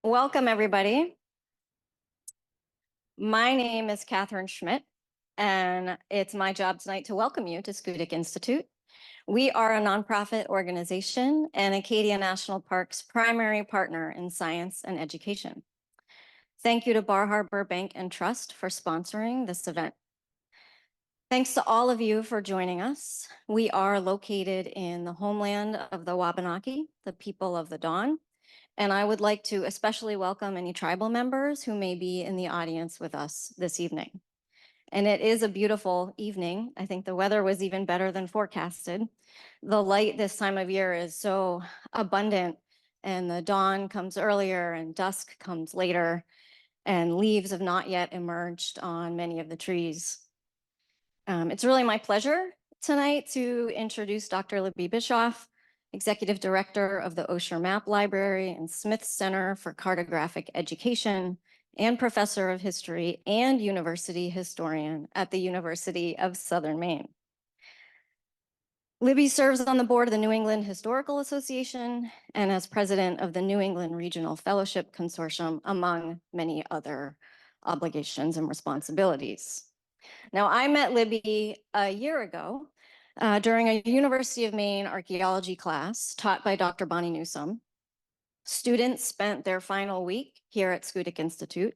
Welcome, everybody. My name is Catherine Schmidt, and it's my job tonight to welcome you to Schoodic Institute. We are a nonprofit organization and Acadia National Park's primary partner in science and education. Thank you to Bar Harbor Bank and Trust for sponsoring this event. Thanks to all of you for joining us. We are located in the homeland of the Wabanaki, the people of the dawn. And I would like to especially welcome any tribal members who may be in the audience with us this evening. And it is a beautiful evening. I think the weather was even better than forecasted. The light this time of year is so abundant, and the dawn comes earlier and dusk comes later, and leaves have not yet emerged on many of the trees. It's really my pleasure tonight to introduce Dr. Libby Bischof, Executive Director of the Osher Map Library and Smith Center for Cartographic Education, and Professor of History and University Historian at the University of Southern Maine. Libby serves on the board of the New England Historical Association and as president of the New England Regional Fellowship Consortium, among many other obligations and responsibilities. Now, I met Libby a year ago during a University of Maine archaeology class taught by Dr. Bonnie Newsome. Students spent their final week here at Schoodic Institute,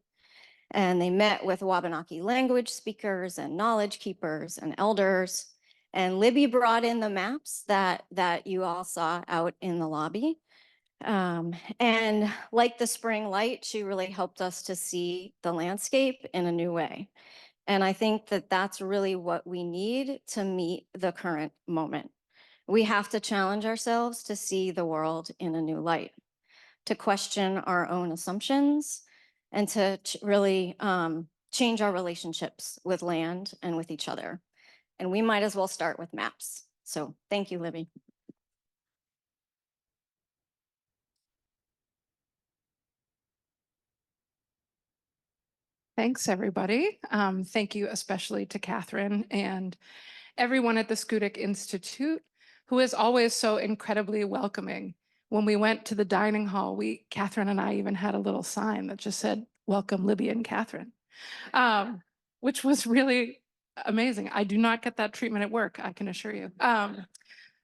and they met with Wabanaki language speakers and knowledge keepers and elders. And Libby brought in the maps that you all saw out in the lobby. And like the spring light, she really helped us to see the landscape in a new way. And I think that that's really what we need to meet the current moment. We have to challenge ourselves to see the world in a new light, to question our own assumptions, and to really change our relationships with land and with each other. And we might as well start with maps. So thank you, Libby. Thanks, everybody. Thank you especially to Catherine and everyone at the Schoodic Institute, who is always so incredibly welcoming. When we went to the dining hall, Catherine and I even had a little sign that just said, "Welcome, Libby and Catherine," which was really amazing. I do not get that treatment at work, I can assure you.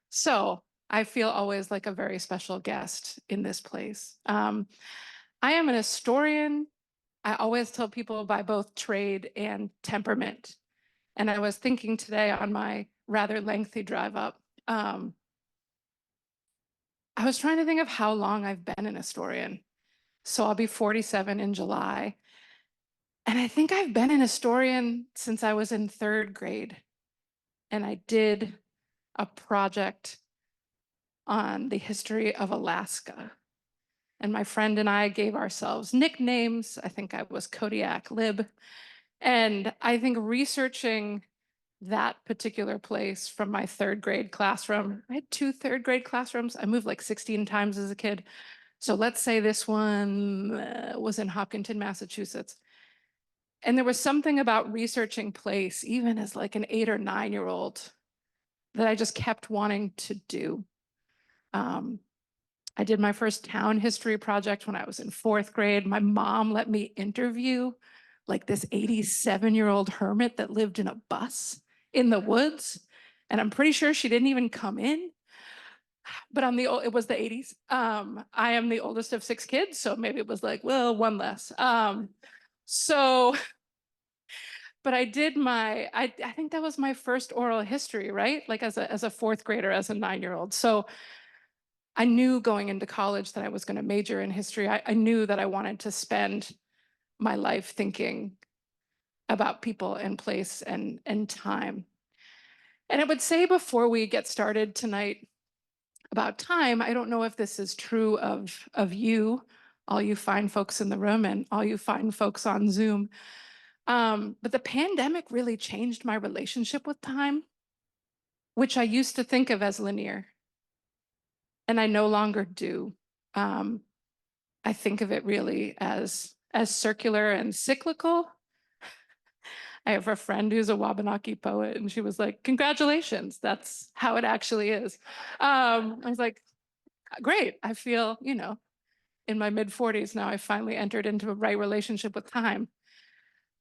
So I feel always like a very special guest in this place. I am an historian. I always tell people by both trade and temperament. And I was thinking today on my rather lengthy drive up, I was trying to think of how long I've been an historian. So I'll be 47 in July. And I think I've been an historian since I was in 3rd grade. And I did a project on the history of Alaska. And my friend and I gave ourselves nicknames. I think I was Kodiak Lib. And I think researching that particular place from my 3rd grade classroom, I had 2 3rd grade classrooms. I moved like 16 times as a kid. So let's say this one was in Hopkinton, Massachusetts. And there was something about researching place, even as like an 8 or 9-year-old, that I just kept wanting to do. I did my first town history project when I was in 4th grade. My mom let me interview like this 87-year-old hermit that lived in a bus in the woods. And I'm pretty sure she didn't even come in, but it was the 80s. I am the oldest of 6 kids, so maybe it was like, well, one less. But I did I think that was my first oral history, right? Like as a 4th grader, as a 9-year-old. So I knew going into college that I was going to major in history. I knew that I wanted to spend my life thinking about people and place and time. And I would say before we get started tonight about time, I don't know if this is true of you, all you fine folks in the room and all you fine folks on Zoom. But the pandemic really changed my relationship with time, which I used to think of as linear. And I no longer do. I think of it really as circular and cyclical. I have a friend who's a Wabanaki poet, and she was like, "Congratulations, that's how it actually is." I was like, "Great, I feel, in my mid-40s now. I finally entered into a right relationship with time.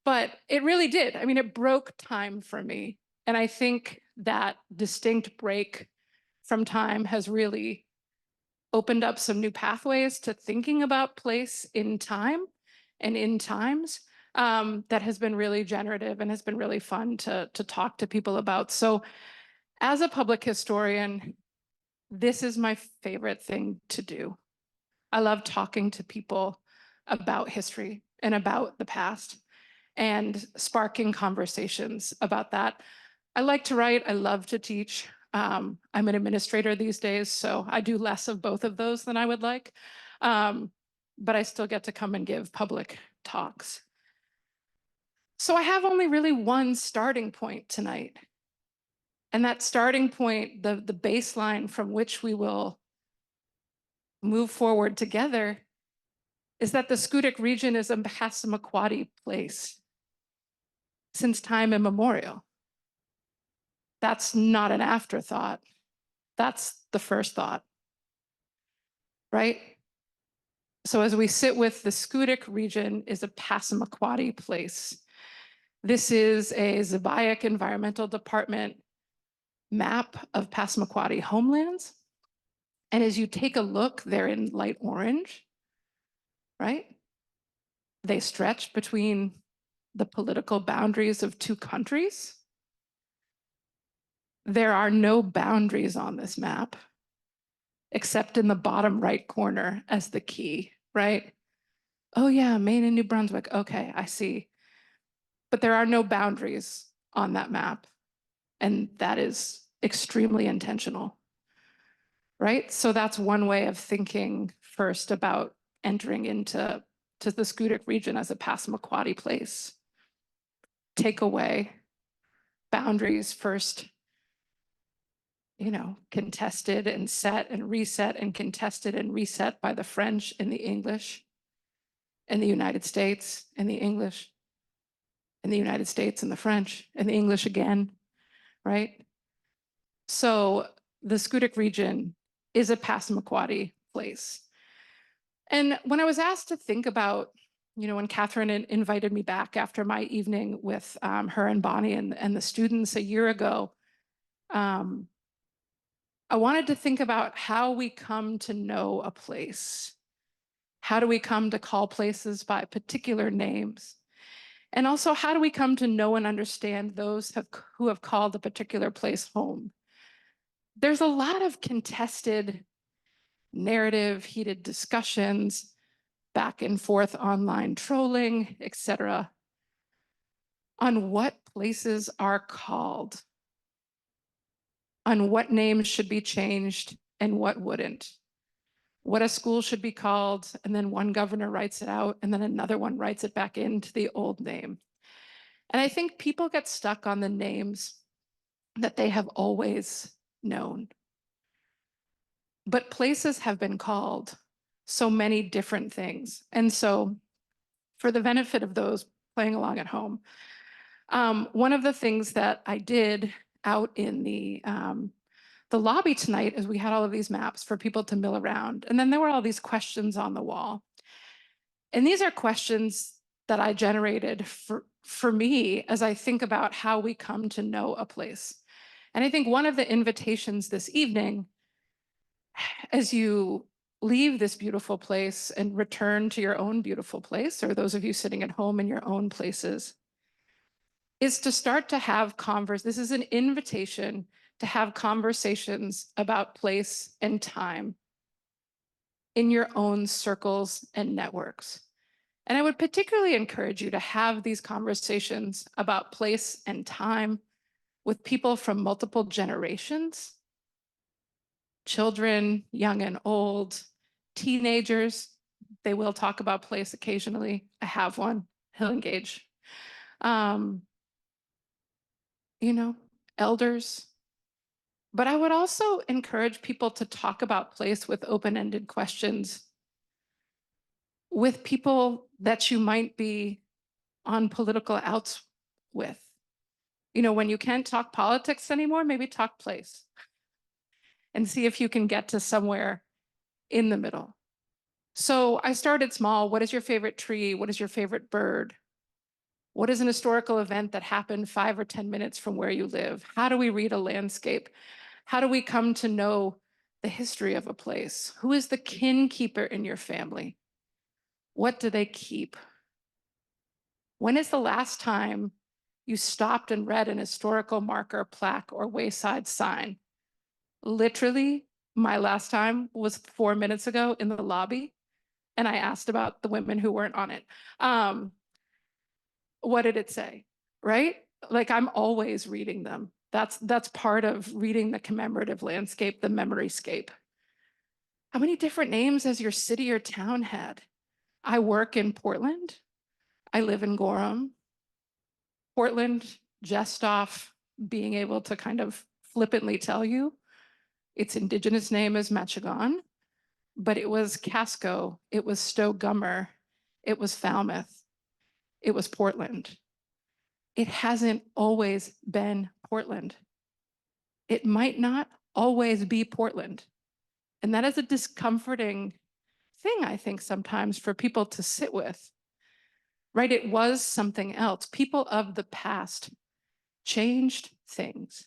But it really did. I mean, it broke time for me. And I think that distinct break from time has really opened up some new pathways to thinking about place in time and in times, that has been really generative and has been really fun to talk to people about. So as a public historian, this is my favorite thing to do. I love talking to people about history and about the past and sparking conversations about that. I like to write. I love to teach. I'm an administrator these days, so I do less of both of those than I would like. But I still get to come and give public talks. So I have only really one starting point tonight. And that starting point, the baseline from which we will move forward together, is that the Schoodic region is a Passamaquoddy place since time immemorial. That's not an afterthought. That's the first thought, right? So as we sit with the Schoodic region is a Passamaquoddy place. This is a Zabiak Environmental Department map of Passamaquoddy homelands. And as you take a look, they're in light orange, right? They stretch between the political boundaries of two countries. There are no boundaries on this map, except in the bottom right corner as the key, right? Oh yeah, Maine and New Brunswick. Okay, I see. But there are no boundaries on that map. And that is extremely intentional, right? So that's one way of thinking first about entering into the Schoodic region as a Passamaquoddy place. Take away boundaries first, contested and set and reset and contested and reset by the French and the English and the United States and the English and the United States and the French and the English again, right? So the Schoodic region is a Passamaquoddy place. And when I was asked to think about, when Catherine invited me back after my evening with her and Bonnie and the students a year ago, I wanted to think about how we come to know a place. How do we come to call places by particular names? And also, how do we come to know and understand those who have called a particular place home? There's a lot of contested narrative, heated discussions, back and forth online trolling, etc., on what places are called, on what names should be changed and what wouldn't, what a school should be called, and then one governor writes it out, and then another one writes it back into the old name. And I think people get stuck on the names that they have always known. But places have been called so many different things. And so for the benefit of those playing along at home, one of the things that I did out in the lobby tonight is we had all of these maps for people to mill around. And then there were all these questions on the wall. And these are questions that I generated for me as I think about how we come to know a place. And I think one of the invitations this evening, as you leave this beautiful place and return to your own beautiful place, or those of you sitting at home in your own places, is to start to have this is an invitation to have conversations about place and time in your own circles and networks. And I would particularly encourage you to have these conversations about place and time with people from multiple generations, children, young and old, teenagers. They will talk about place occasionally. I have one, he'll engage. Elders. But I would also encourage people to talk about place with open-ended questions with people that you might be on political outs with. When you can't talk politics anymore, maybe talk place and see if you can get to somewhere in the middle. So I started small. What is your favorite tree? What is your favorite bird? What is an historical event that happened 5 or 10 minutes from where you live? How do we read a landscape? How do we come to know the history of a place? Who is the kin keeper in your family? What do they keep? When is the last time you stopped and read an historical marker, plaque, or wayside sign? Literally, my last time was 4 minutes ago in the lobby, and I asked about the women who weren't on it. What did it say? Right? Like, I'm always reading them. That's part of reading the commemorative landscape, the memory scape. How many different names has your city or town had? I work in Portland. I live in Gorham. Portland, just off being able to kind of flippantly tell you its indigenous name is Machigan, but it was Casco, it was Stowe-Gummer, it was Falmouth, it was Portland. It hasn't always been Portland. It might not always be Portland. And that is a discomforting thing, I think, sometimes for people to sit with, right? It was something else. People of the past changed things.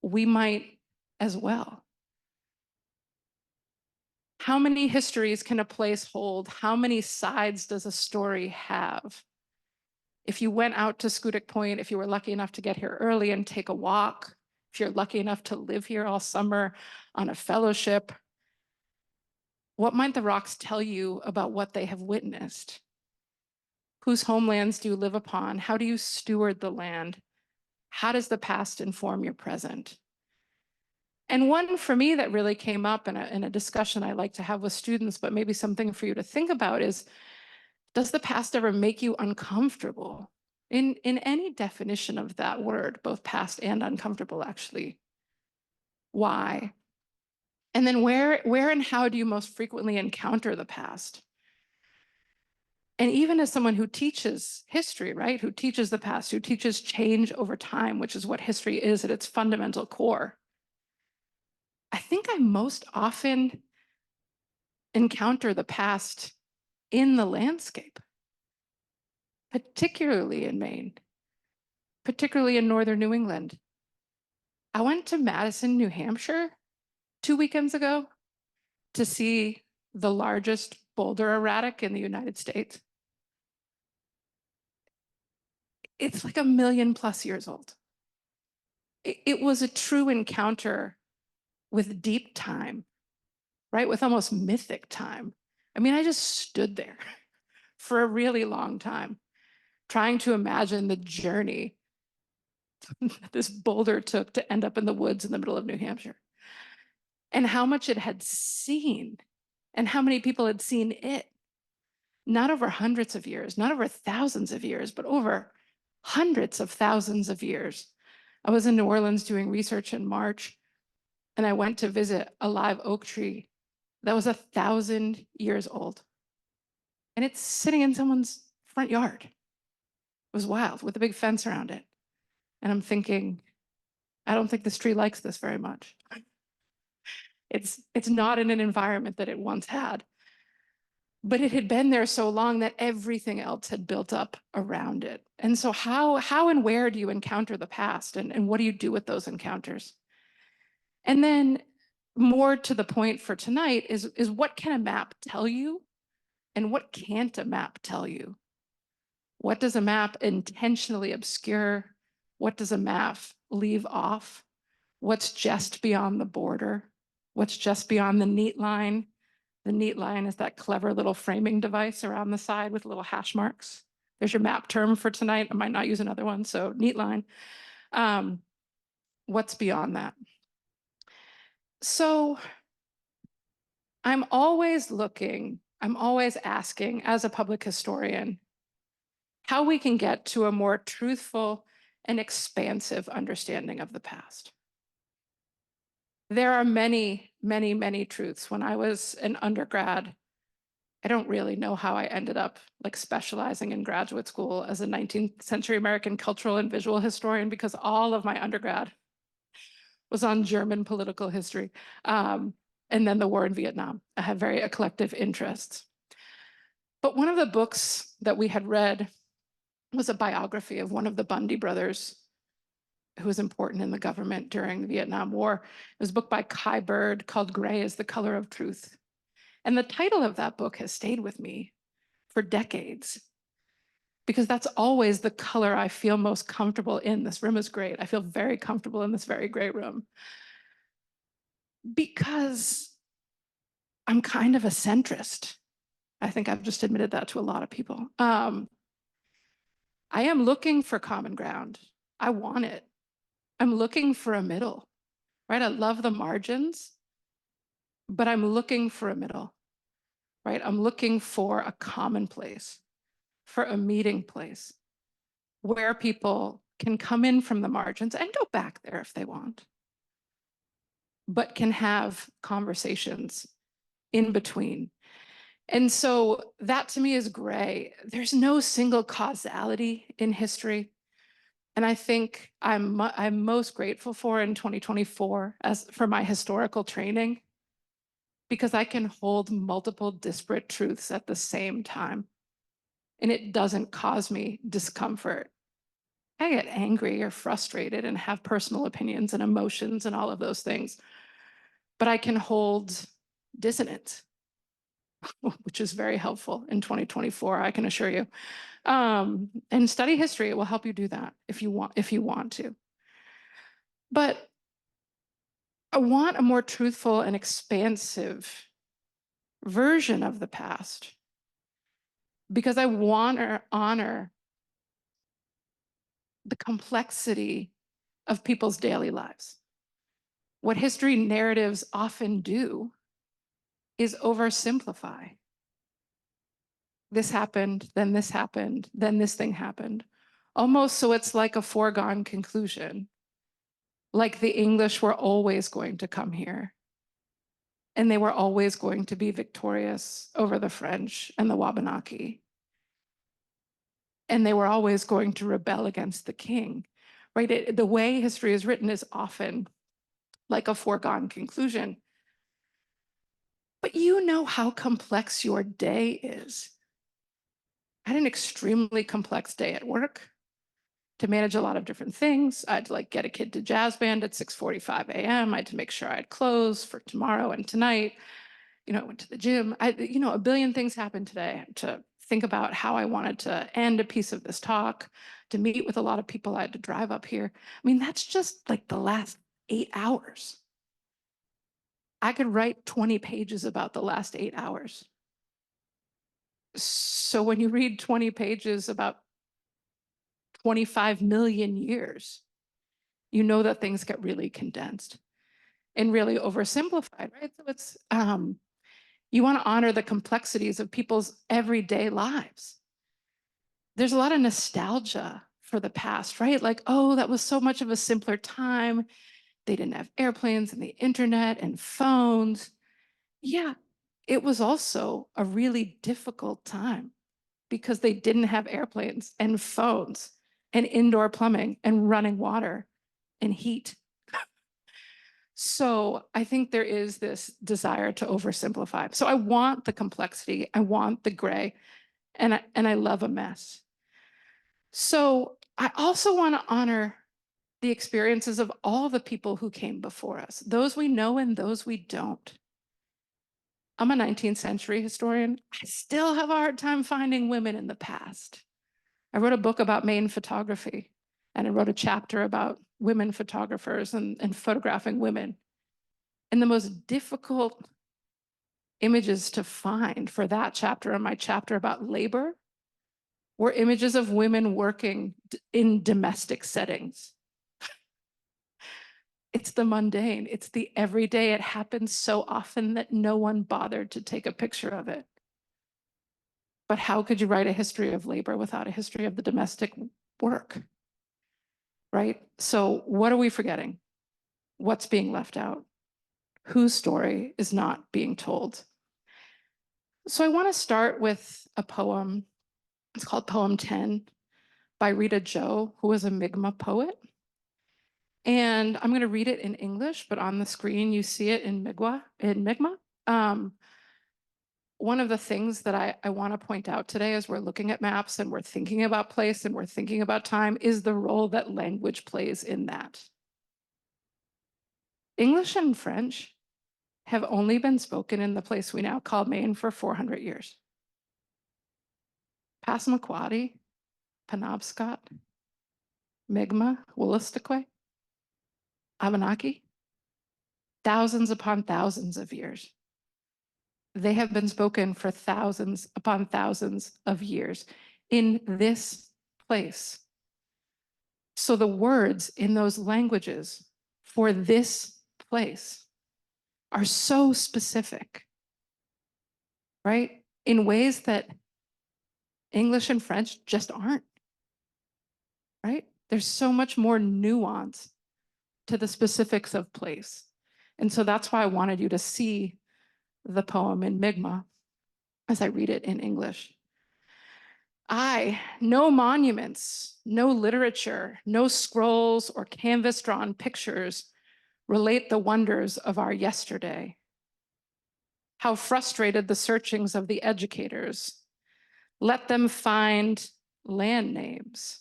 We might as well. How many histories can a place hold? How many sides does a story have? If you went out to Schoodic Point, if you were lucky enough to get here early and take a walk, if you're lucky enough to live here all summer on a fellowship, what might the rocks tell you about what they have witnessed? Whose homelands do you live upon? How do you steward the land? How does the past inform your present? And one for me that really came up in a discussion I like to have with students, but maybe something for you to think about is, does the past ever make you uncomfortable? In any definition of that word, both past and uncomfortable, actually. Why? And then where and how do you most frequently encounter the past? And even as someone who teaches history, right, who teaches the past, who teaches change over time, which is what history is at its fundamental core, I think I most often encounter the past in the landscape, particularly in Maine, particularly in northern New England. I went to Madison, New Hampshire 2 weekends ago to see the largest boulder erratic in the United States. It's like 1,000,000+ years old. It was a true encounter with deep time, right? With almost mythic time. I mean, I just stood there for a really long time, trying to imagine the journey this boulder took to end up in the woods in the middle of New Hampshire, and how much it had seen, and how many people had seen it, not over hundreds of years, not over thousands of years, but over hundreds of thousands of years. I was in New Orleans doing research in March, and I went to visit a live oak tree that was 1,000 years old. And it's sitting in someone's front yard. It was wild, with a big fence around it. And I'm thinking, I don't think this tree likes this very much. It's not in an environment that it once had. But it had been there so long that everything else had built up around it. And so how and where do you encounter the past, and what do you do with those encounters? And then more to the point for tonight is what can a map tell you, and what can't a map tell you? What does a map intentionally obscure? What does a map leave off? What's just beyond the border? What's just beyond the neat line? The neat line is that clever little framing device around the side with little hash marks. There's your map term for tonight. I might not use another one, so neat line. What's beyond that? So I'm always looking, I'm always asking as a public historian, how we can get to a more truthful and expansive understanding of the past. There are many, many, many truths. When I was an undergrad, I don't really know how I ended up like specializing in graduate school as a 19th century American cultural and visual historian, because all of my undergrad was on German political history. and then the war in Vietnam. I had very eclectic interests. But one of the books that we had read was a biography of one of the Bundy brothers who was important in the government during the Vietnam War. It was a book by Kai Bird called Gray is the Color of Truth. And the title of that book has stayed with me for decades, because that's always the color I feel most comfortable in. This room is great. I feel very comfortable in this very gray room because I'm kind of a centrist. I think I've just admitted that to a lot of people. I am looking for common ground. I want it. I'm looking for a middle, right? I love the margins, but I'm looking for a middle, right? I'm looking for a common place, for a meeting place where people can come in from the margins and go back there if they want, but can have conversations in between. And so that to me is gray. There's no single causality in history. And I think I'm most grateful for in 2024 for my historical training, because I can hold multiple disparate truths at the same time. And it doesn't cause me discomfort. I get angry or frustrated and have personal opinions and emotions and all of those things. But I can hold dissonance, which is very helpful in 2024, I can assure you. And study history, it will help you do that if you want to. But I want a more truthful and expansive version of the past, because I want to honor the complexity of people's daily lives. What history narratives often do is oversimplify. This happened, then this happened, then this thing happened. Almost so it's like a foregone conclusion. Like the English were always going to come here. And they were always going to be victorious over the French and the Wabanaki. And they were always going to rebel against the king, right? The way history is written is often like a foregone conclusion. But you know how complex your day is. I had an extremely complex day at work to manage a lot of different things. I had to get a kid to jazz band at 6:45 a.m. I had to make sure I had clothes for tomorrow and tonight. I went to the gym. A billion things happened today to think about how I wanted to end a piece of this talk, to meet with a lot of people. I had to drive up here. I mean, that's just like the last 8 hours. I could write 20 pages about the last 8 hours. So when you read 20 pages about 25 million years, you know that things get really condensed and really oversimplified, right? So it's, you want to honor the complexities of people's everyday lives. There's a lot of nostalgia for the past, right? Like, oh, that was so much of a simpler time. They didn't have airplanes and the internet and phones. Yeah, it was also a really difficult time because they didn't have airplanes and phones and indoor plumbing and running water and heat. So I think there is this desire to oversimplify. So I want the complexity, I want the gray, and I love a mess. So I also want to honor the experiences of all the people who came before us, those we know and those we don't. I'm a 19th century historian. I still have a hard time finding women in the past. I wrote a book about Maine photography, and I wrote a chapter about women photographers and photographing women. And the most difficult images to find for that chapter and my chapter about labor were images of women working in domestic settings. It's the mundane, it's the everyday. It happens so often that no one bothered to take a picture of it. But how could you write a history of labor without a history of the domestic work? Right? So what are we forgetting? What's being left out? Whose story is not being told? So I want to start with a poem. It's called Poem 10 by Rita Joe, who was a Mi'kmaq poet. And I'm going to read it in English, but on the screen you see it in Mi'kmaq. One of the things that I want to point out today as we're looking at maps and we're thinking about place and we're thinking about time is the role that language plays in that. English and French have only been spoken in the place we now call Maine for 400 years. Passamaquoddy, Penobscot, Mi'kmaq, Wolastoqey, Abenaki, thousands upon thousands of years. They have been spoken for thousands upon thousands of years in this place. So the words in those languages for this place are so specific, right? In ways that English and French just aren't, right? There's so much more nuance to the specifics of place. And so that's why I wanted you to see the poem in Mi'kmaq as I read it in English. No monuments, no literature, no scrolls or canvas-drawn pictures relate the wonders of our yesterday. How frustrated the searchings of the educators. Let them find land names,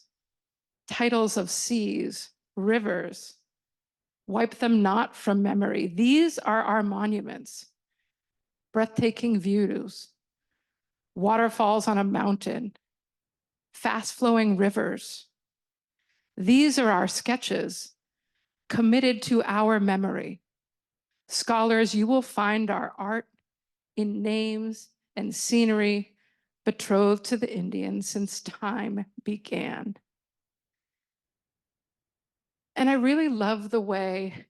titles of seas, rivers. Wipe them not from memory. These are our monuments. Breathtaking views, waterfalls on a mountain, fast-flowing rivers. These are our sketches, committed to our memory. Scholars, you will find our art in names and scenery betrothed to the Indians since time began. And I really love the way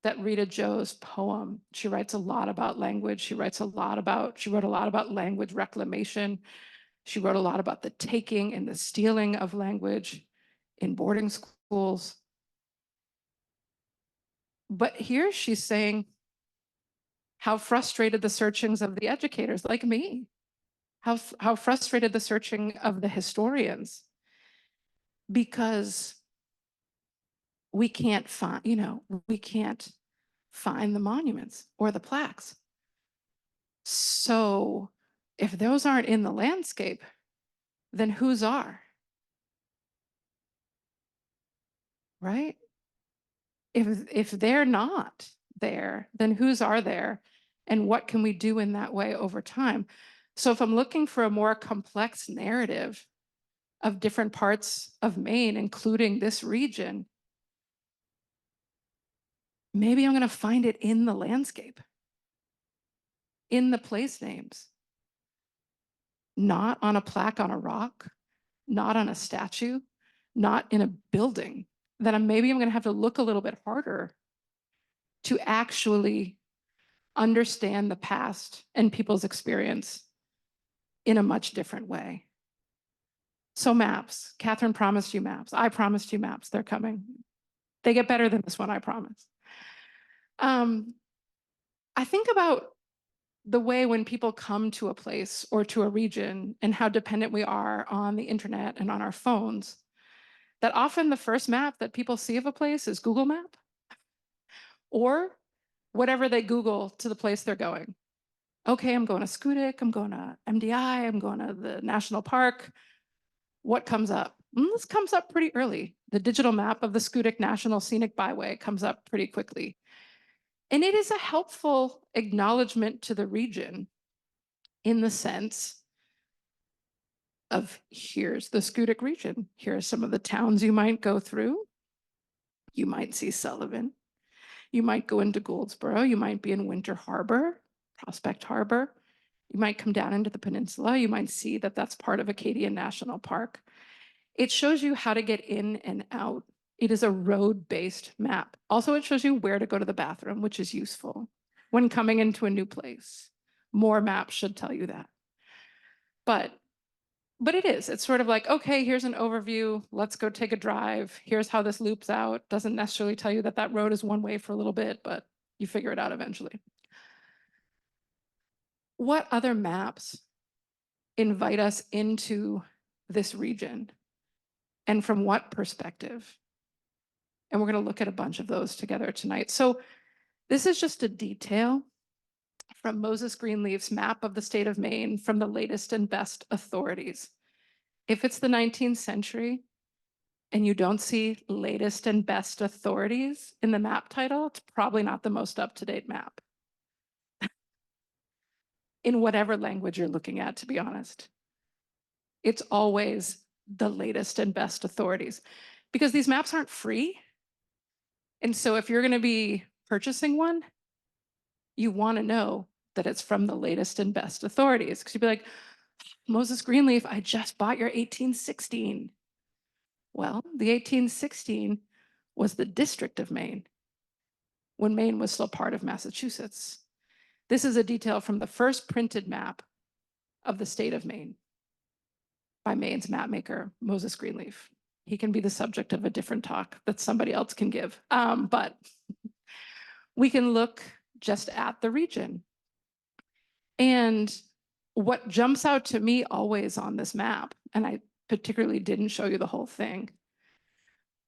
that Rita Joe's poem, she writes a lot about language. She wrote a lot about language reclamation. She wrote a lot about the taking and the stealing of language in boarding schools. But here she's saying how frustrated the searchings of the educators, like me, how frustrated the searching of the historians, because we can't find, we can't find the monuments or the plaques. So if those aren't in the landscape, then whose are? Right? If they're not there, then whose are there? And what can we do in that way over time? So if I'm looking for a more complex narrative of different parts of Maine, including this region, maybe I'm going to find it in the landscape, in the place names, not on a plaque on a rock, not on a statue, not in a building, that maybe I'm going to have to look a little bit harder to actually understand the past and people's experience in a much different way. So maps, Catherine promised you maps. I promised you maps, they're coming. They get better than this one, I promise. I think about the way when people come to a place or to a region and how dependent we are on the internet and on our phones, that often the first map that people see of a place is Google Map or whatever they Google to the place they're going. Okay, I'm going to Schoodic, I'm going to MDI, I'm going to the national park. What comes up? This comes up pretty early. The digital map of the Schoodic National Scenic Byway comes up pretty quickly. And it is a helpful acknowledgement to the region in the sense of here's the Schoodic region. Here are some of the towns you might go through. You might see Sullivan. You might go into Goldsboro. You might be in Winter Harbor, Prospect Harbor. You might come down into the peninsula. You might see that that's part of Acadian National Park. It shows you how to get in and out. It is a road-based map. Also, it shows you where to go to the bathroom, which is useful when coming into a new place. More maps should tell you that. But it's sort of like, okay, here's an overview. Let's go take a drive. Here's how this loops out. Doesn't necessarily tell you that that road is one way for a little bit, but you figure it out eventually. What other maps invite us into this region? And from what perspective? And we're going to look at a bunch of those together tonight. So this is just a detail from Moses Greenleaf's map of the state of Maine from the latest and best authorities. If it's the 19th century and you don't see latest and best authorities in the map title, it's probably not the most up-to-date map. In whatever language you're looking at, to be honest. It's always the latest and best authorities because these maps aren't free. And so if you're going to be purchasing one, you want to know that it's from the latest and best authorities. Because you'd be like, Moses Greenleaf, I just bought your 1816. Well, the 1816 was the District of Maine when Maine was still part of Massachusetts. This is a detail from the first printed map of the state of Maine by Maine's mapmaker, Moses Greenleaf. He can be the subject of a different talk that somebody else can give. But we can look just at the region. And what jumps out to me always on this map, and I particularly didn't show you the whole thing,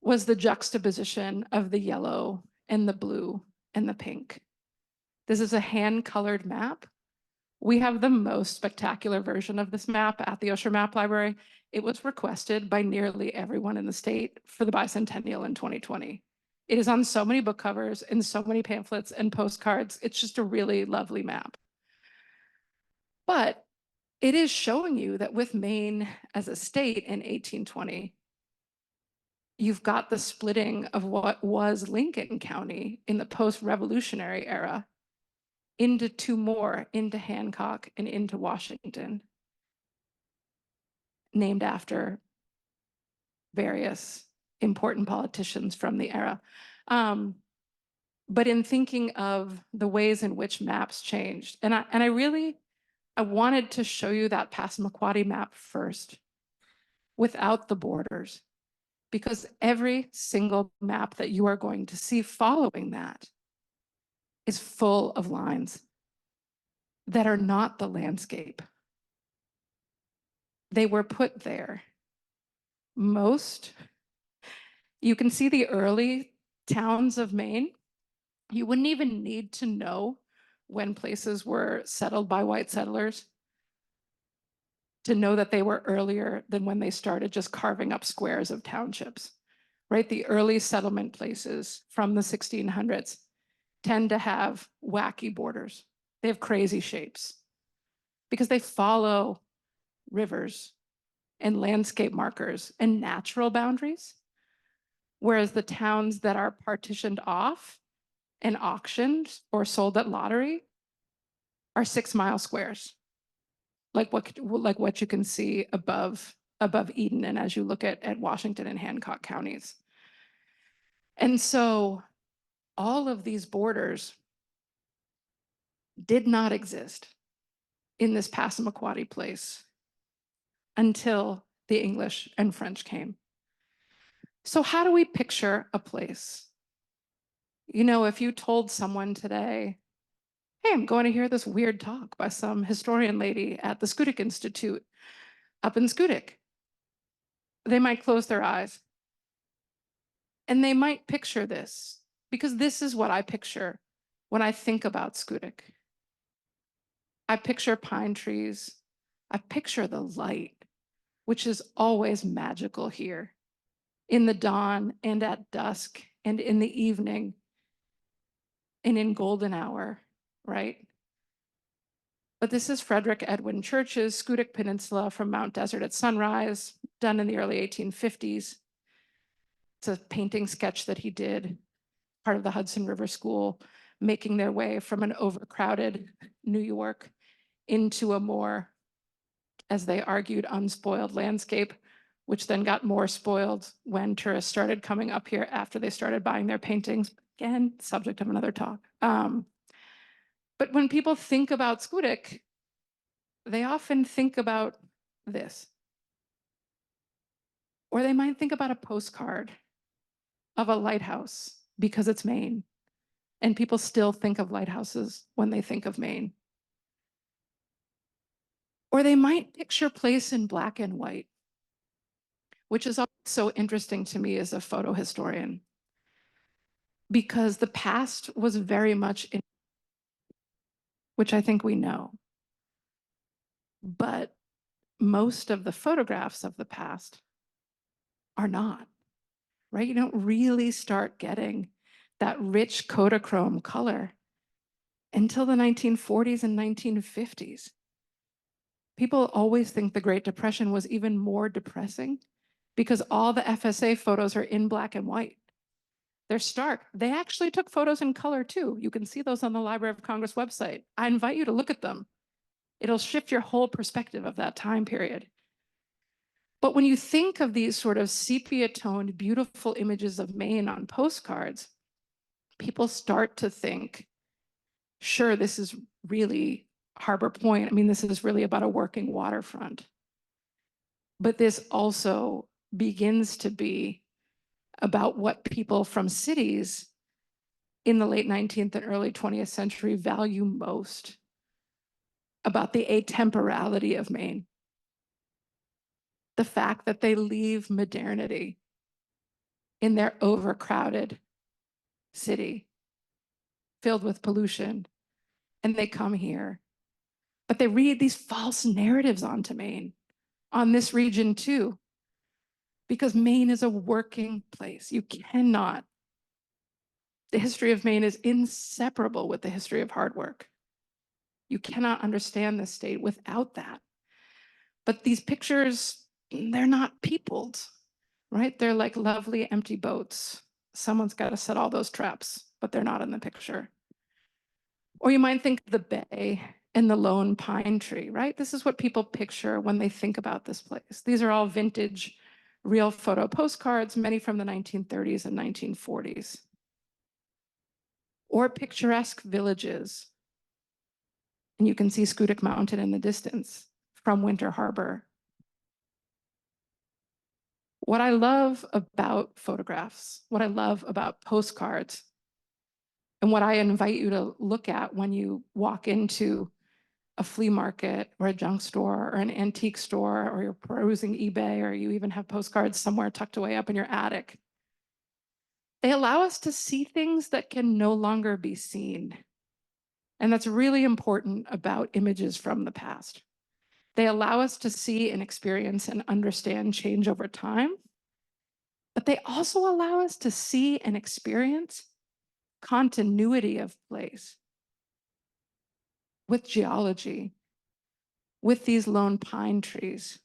was the juxtaposition of the yellow and the blue and the pink. This is a hand-colored map. We have the most spectacular version of this map at the Osher Map Library. It was requested by nearly everyone in the state for the bicentennial in 2020. It is on so many book covers and so many pamphlets and postcards. It's just a really lovely map. But it is showing you that with Maine as a state in 1820, you've got the splitting of what was Lincoln County in the post-revolutionary era into two more, into Hancock and into Washington, named after various important politicians from the era. But in thinking of the ways in which maps changed, and I wanted to show you that Passamaquoddy map first, without the borders, because every single map that you are going to see following that is full of lines that are not the landscape. They were put there. Most, you can see the early towns of Maine. You wouldn't even need to know when places were settled by white settlers to know that they were earlier than when they started just carving up squares of townships, right? The early settlement places from the 1600s tend to have wacky borders. They have crazy shapes because they follow rivers and landscape markers and natural boundaries. Whereas the towns that are partitioned off and auctioned or sold at lottery are 6-mile squares, like what you can see above Eden and as you look at Washington and Hancock counties. And so all of these borders did not exist in this Passamaquoddy place until the English and French came. So how do we picture a place? You know, if you told someone today, hey, I'm going to hear this weird talk by some historian lady at the Schoodic Institute up in Schoodic, they might close their eyes. And they might picture this, because this is what I picture when I think about Schoodic. I picture pine trees. I picture the light, which is always magical here, in the dawn and at dusk and in the evening and in golden hour, right? But this is Frederick Edwin Church's Schoodic Peninsula from Mount Desert at Sunrise, done in the early 1850s. It's a painting sketch that he did, part of the Hudson River School, making their way from an overcrowded New York into a more, as they argued, unspoiled landscape, which then got more spoiled when tourists started coming up here after they started buying their paintings. Again, subject of another talk. But when people think about Schoodic, they often think about this. Or they might think about a postcard of a lighthouse because it's Maine. And people still think of lighthouses when they think of Maine. Or they might picture place in black and white, which is so interesting to me as a photo historian. because the past was very much in, which I think we know. But most of the photographs of the past are not, right? You don't really start getting that rich Kodachrome color until the 1940s and 1950s. People always think the Great Depression was even more depressing because all the FSA photos are in black and white. They're stark. They actually took photos in color too. You can see those on the Library of Congress website. I invite you to look at them. It'll shift your whole perspective of that time period. But when you think of these sort of sepia-toned, beautiful images of Maine on postcards, people start to think, sure, this is really Harbor Point. I mean, this is really about a working waterfront. But this also begins to be about what people from cities in the late 19th and early 20th century value most about the atemporality of Maine. The fact that they leave modernity in their overcrowded city filled with pollution, and they come here. But they read these false narratives onto Maine, on this region too, because Maine is a working place. You cannot. The history of Maine is inseparable with the history of hard work. You cannot understand this state without that. But these pictures, they're not peopled, right? They're like lovely empty boats. Someone's got to set all those traps, but they're not in the picture. Or you might think of the bay and the lone pine tree, right? This is what people picture when they think about this place. These are all vintage real photo postcards, many from the 1930s and 1940s. Or picturesque villages. And you can see Schoodic Mountain in the distance from Winter Harbor. What I love about photographs, what I love about postcards, and what I invite you to look at when you walk into a flea market or a junk store or an antique store, or you're perusing eBay, or you even have postcards somewhere tucked away up in your attic. They allow us to see things that can no longer be seen. And that's really important about images from the past. They allow us to see and experience and understand change over time, but they also allow us to see and experience continuity of place with geology, with these lone pine trees.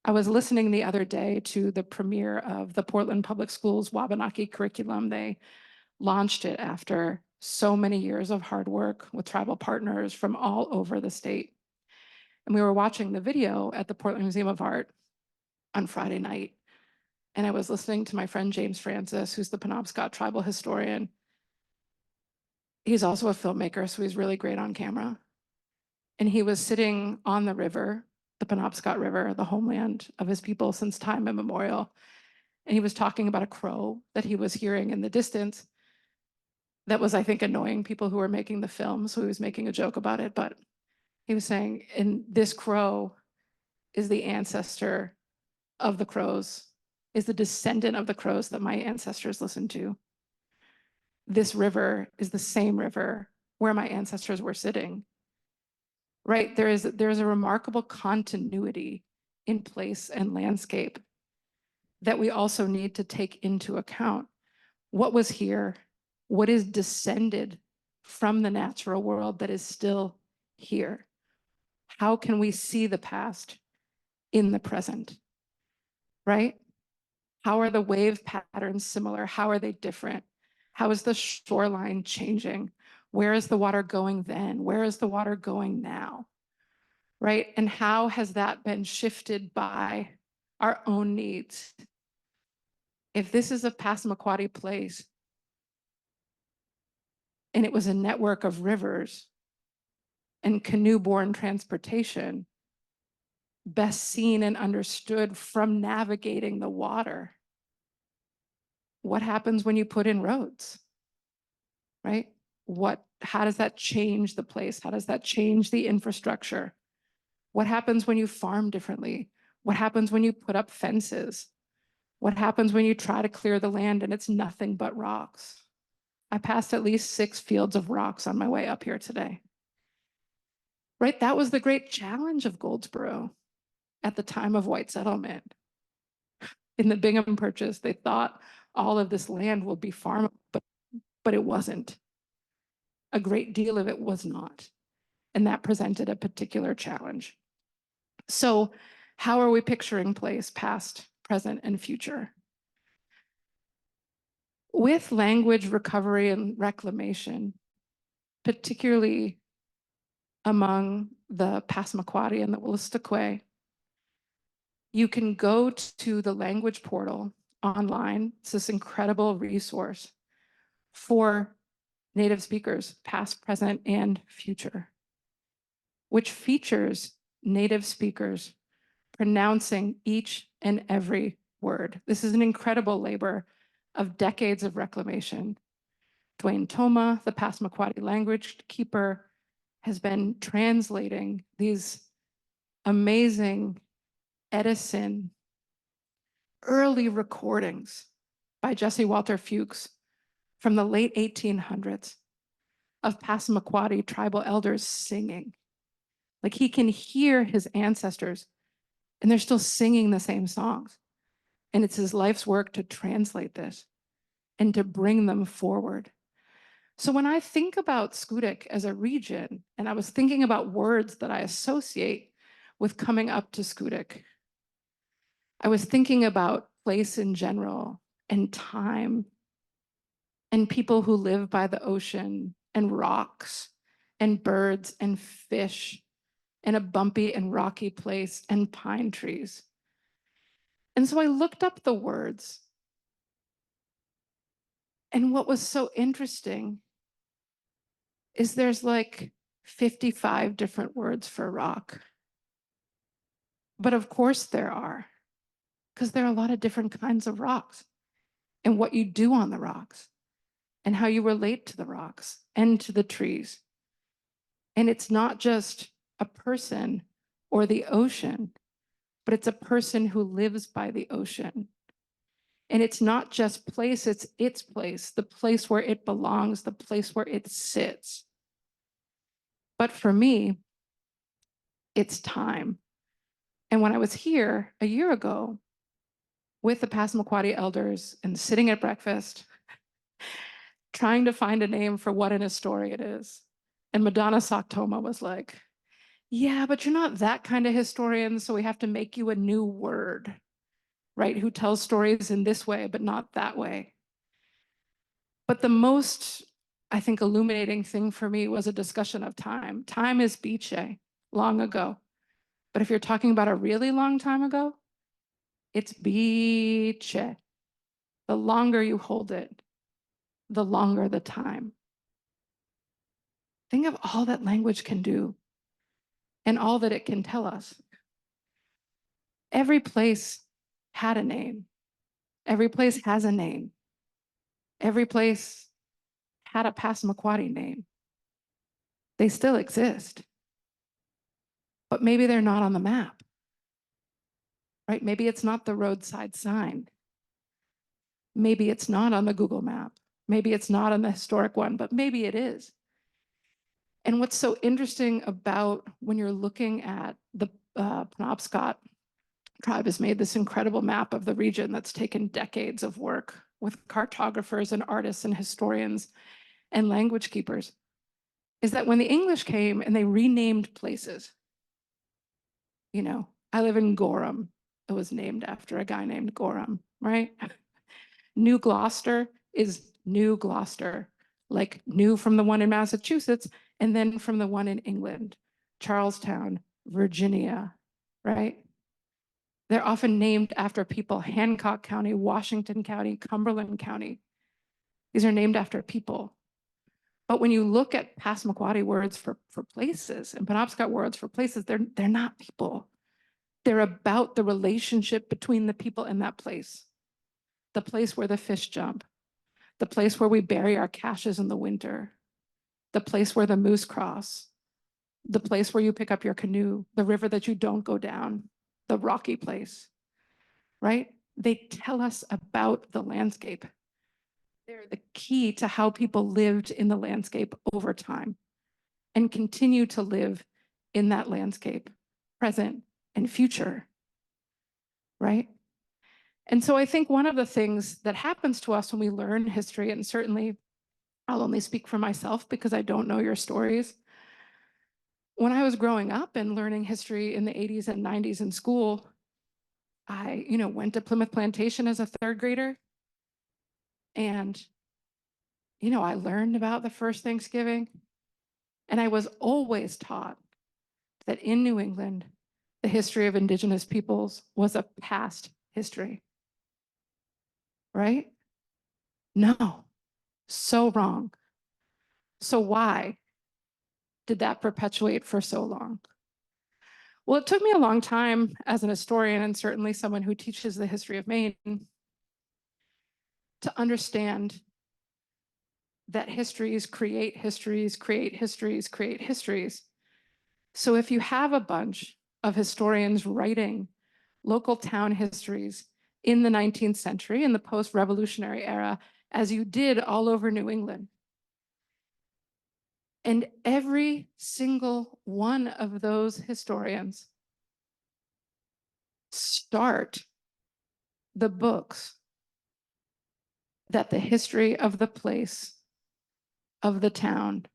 I was listening the other day to the premiere of the Portland Public Schools Wabanaki curriculum. They launched it after so many years of hard work with tribal partners from all over the state. And we were watching the video at the Portland Museum of Art on Friday night. And I was listening to my friend James Francis, who's the Penobscot tribal historian. He's also a filmmaker, so he's really great on camera. And he was sitting on the river, the Penobscot River, the homeland of his people since time immemorial. And he was talking about a crow that he was hearing in the distance that was, I think, annoying people who were making the film. So he was making a joke about it. But he was saying, and this crow is the ancestor of the crows, is the descendant of the crows that my ancestors listened to. This river is the same river where my ancestors were sitting. Right? There is a remarkable continuity in place and landscape that we also need to take into account. What was here? What is descended from the natural world that is still here? How can we see the past in the present? Right? How are the wave patterns similar? How are they different? How is the shoreline changing? Where is the water going then? Where is the water going now? Right? And how has that been shifted by our own needs? If this is a Passamaquoddy place, and it was a network of rivers and canoe-borne transportation, best seen and understood from navigating the water, what happens when you put in roads? Right? How does that change the place? How does that change the infrastructure? What happens when you farm differently? What happens when you put up fences? What happens when you try to clear the land and it's nothing but rocks? I passed at least 6 fields of rocks on my way up here today. Right? That was the great challenge of Goldsboro at the time of white settlement. In the Bingham Purchase, they thought all of this land will be farmable, but it wasn't. A great deal of it was not. And that presented a particular challenge. So how are we picturing place, past, present, and future? With language recovery and reclamation, particularly among the Passamaquoddy and the Wolastoqey, you can go to the language portal online. It's this incredible resource for Native speakers, past, present, and future, which features Native speakers pronouncing each and every word. This is an incredible labor of decades of reclamation. Dwayne Toma, the Passamaquoddy language keeper, has been translating these amazing Edison early recordings by Jesse Walter Fuchs from the late 1800s of Passamaquoddy tribal elders singing. Like he can hear his ancestors and they're still singing the same songs. And it's his life's work to translate this and to bring them forward. So when I think about Schoodic as a region, and I was thinking about words that I associate with coming up to Schoodic, I was thinking about place in general and time and people who live by the ocean and rocks and birds and fish and a bumpy and rocky place and pine trees. And so I looked up the words. And what was so interesting is there's like 55 different words for rock. But of course there are, because there are a lot of different kinds of rocks and what you do on the rocks and how you relate to the rocks and to the trees. And it's not just a person or the ocean, but it's a person who lives by the ocean. And it's not just place, it's its place, the place where it belongs, the place where it sits. But for me, it's time. And when I was here a year ago with the Passamaquoddy elders and sitting at breakfast, trying to find a name for what an historian it is, and Madonna Soktoma was like, yeah, but you're not that kind of historian, so we have to make you a new word, right? Who tells stories in this way, but not that way. But the most, I think, illuminating thing for me was a discussion of time. Time is biche, long ago. But if you're talking about a really long time ago, it's biche. The longer you hold it, the longer the time. Think of all that language can do and all that it can tell us. Every place had a name. Every place has a name. Every place had a Passamaquoddy name. They still exist. But maybe they're not on the map, right? Maybe it's not the roadside sign. Maybe it's not on the Google map. Maybe it's not on the historic one, but maybe it is. And what's so interesting about when you're looking at the Penobscot tribe has made this incredible map of the region that's taken decades of work with cartographers and artists and historians and language keepers, is that when the English came and they renamed places, you know, I live in Gorham. It was named after a guy named Gorham, right? New Gloucester is New Gloucester, like new from the one in Massachusetts and then from the one in England, Charlestown, Virginia, right? They're often named after people, Hancock County, Washington County, Cumberland County. These are named after people. But when you look at Passamaquoddy words for places and Penobscot words for places, they're not people. They're about the relationship between the people in that place. The place where the fish jump, the place where we bury our caches in the winter, the place where the moose cross, the place where you pick up your canoe, the river that you don't go down, the rocky place, right? They tell us about the landscape. They're the key to how people lived in the landscape over time and continue to live in that landscape, present and future, right? And so I think one of the things that happens to us when we learn history, and certainly I'll only speak for myself because I don't know your stories. When I was growing up and learning history in the 80s and 90s in school, I, went to Plymouth Plantation as a third grader. And, I learned about the first Thanksgiving. And I was always taught that in New England, the history of Indigenous peoples was a past history. Right? No, so wrong. So why did that perpetuate for so long? Well, it took me a long time as an historian and certainly someone who teaches the history of Maine to understand that histories create histories, create histories, create histories. So if you have a bunch of historians writing local town histories in the 19th century, in the post-revolutionary era, as you did all over New England, and every single one of those historians start the books that the history of the place, of the town,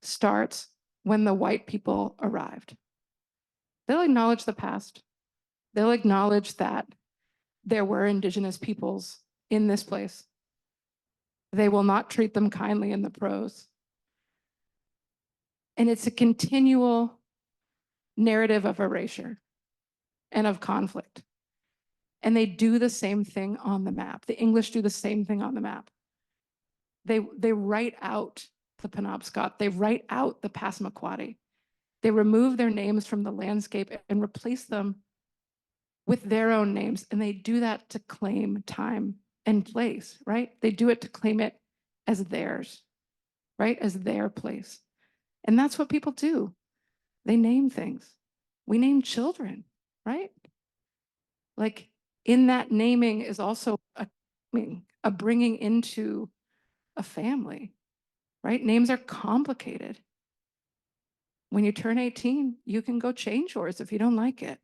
starts when the white people arrived. They'll acknowledge the past. They'll acknowledge that there were Indigenous peoples in this place. They will not treat them kindly in the prose. And it's a continual narrative of erasure and of conflict. And they do the same thing on the map. The English do the same thing on the map. They write out the Penobscot. They write out the Passamaquoddy. They remove their names from the landscape and replace them with their own names. And they do that to claim time and place, right? They do it to claim it as theirs, right? As their place. And that's what people do. They name things. We name children, right? Like in that naming is also a bringing into a family, right? Names are complicated. When you turn 18, you can go change yours if you don't like it.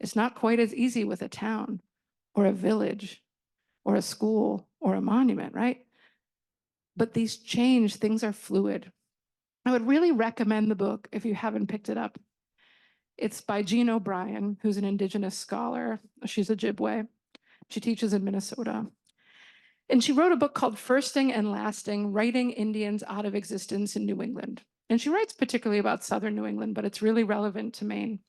It's not quite as easy with a town or a village or a school or a monument, right? But these change, things are fluid. I would really recommend the book if you haven't picked it up. It's by Jean O'Brien, who's an Indigenous scholar. She's a Ojibwe. She teaches in Minnesota. And she wrote a book called Firsting and Lasting, Writing Indians Out of Existence in New England. And she writes particularly about Southern New England, but it's really relevant to Maine.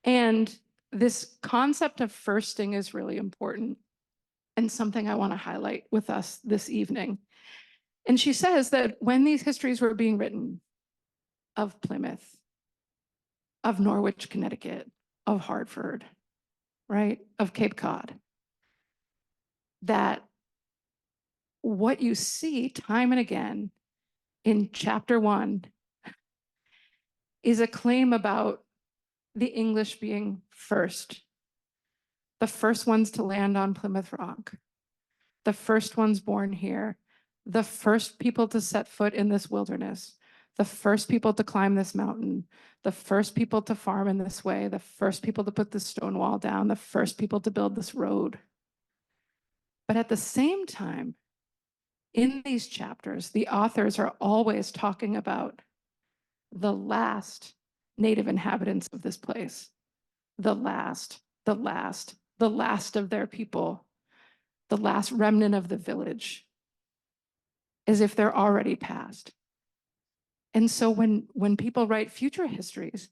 And this concept of firsting is really important and something I want to highlight with us this evening. And she says that when these histories were being written of Plymouth, of Norwich, Connecticut, of Hartford, right, of Cape Cod, that what you see time and again in chapter 1 is a claim about the English being first, the first ones to land on Plymouth Rock, the first ones born here, the first people to set foot in this wilderness, the first people to climb this mountain, the first people to farm in this way, the first people to put this stone wall down, the first people to build this road. But at the same time, in these chapters, the authors are always talking about the last native inhabitants of this place, the last of their people, the last remnant of the village, as if they're already past. And so when people write future histories,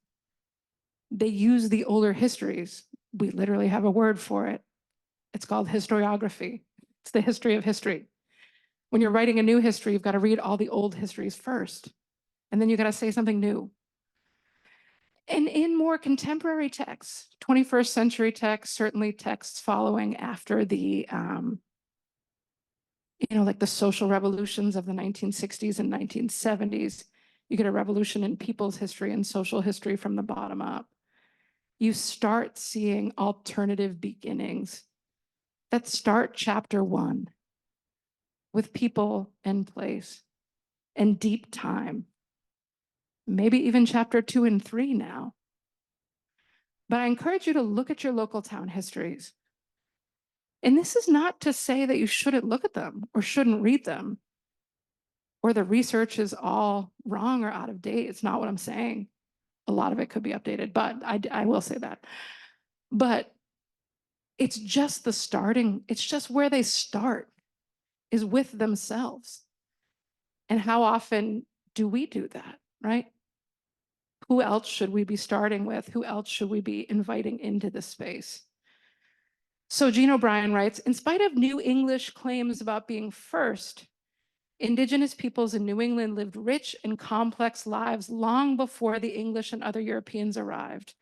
they use the older histories. We literally have a word for it. It's called historiography. It's the history of history. When you're writing a new history, you've got to read all the old histories first, and then you got to say something new. And in more contemporary texts, 21st century texts, certainly texts following after the, like the social revolutions of the 1960s and 1970s, you get a revolution in people's history and social history from the bottom up. you start seeing alternative beginnings that start chapter 1 with people and place and deep time, maybe even chapter 2 and 3 now. But I encourage you to look at your local town histories. And this is not to say that you shouldn't look at them or shouldn't read them, or the research is all wrong or out of date. It's not what I'm saying. A lot of it could be updated, but I will say that. But it's just the starting, it's just where they start is with themselves. And how often do we do that, right? Who else should we be starting with? Who else should we be inviting into this space? So Jean O'Brien writes, in spite of New English claims about being first, Indigenous peoples in New England lived rich and complex lives long before the English and other Europeans arrived.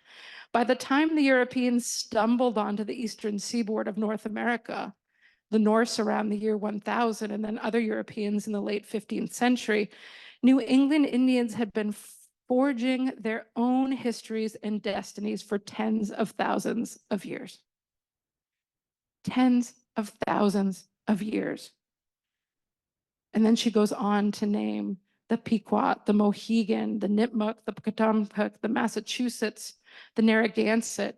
By the time the Europeans stumbled onto the eastern seaboard of North America, the Norse around the year 1000, and then other Europeans in the late 15th century, New England Indians had been forging their own histories and destinies for tens of thousands of years. Tens of thousands of years. And then she goes on to name the Pequot, the Mohegan, the Nipmuc, the Pocatumpuk, the Massachusetts, the Narragansett,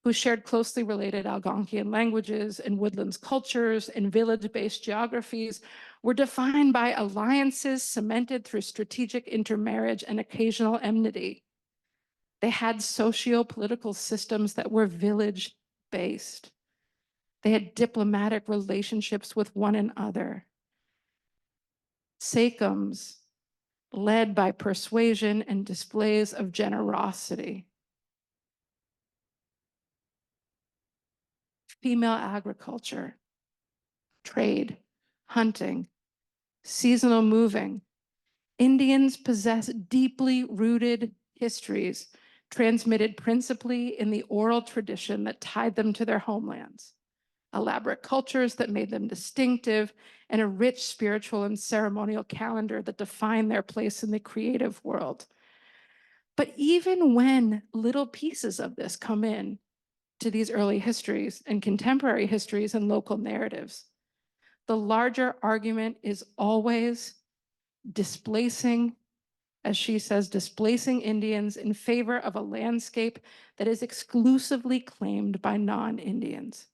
who shared closely related Algonquian languages and woodlands cultures and village-based geographies, were defined by alliances cemented through strategic intermarriage and occasional enmity. They had socio-political systems that were village-based. They had diplomatic relationships with one another. Sachems led by persuasion and displays of generosity. Female agriculture, trade, hunting, seasonal moving. Indians possess deeply rooted histories transmitted principally in the oral tradition that tied them to their homelands, elaborate cultures that made them distinctive, and a rich spiritual and ceremonial calendar that defined their place in the creative world. But even when little pieces of this come in to these early histories and contemporary histories and local narratives, the larger argument is always displacing, as she says, displacing Indians in favor of a landscape that is exclusively claimed by non-Indians.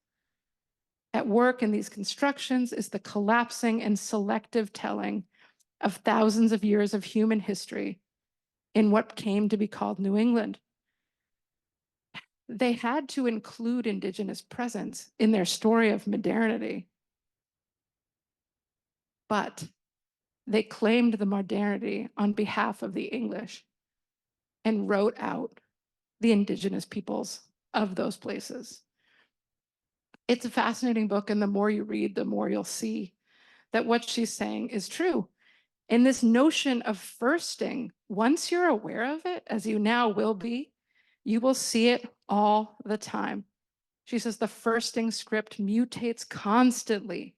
At work in these constructions is the collapsing and selective telling of thousands of years of human history in what came to be called New England. They had to include Indigenous presence in their story of modernity, but they claimed the modernity on behalf of the English and wrote out the Indigenous peoples of those places. It's a fascinating book, and the more you read, the more you'll see that what she's saying is true. And this notion of firsting, once you're aware of it, as you now will be, you will see it all the time. She says the firsting script mutates constantly.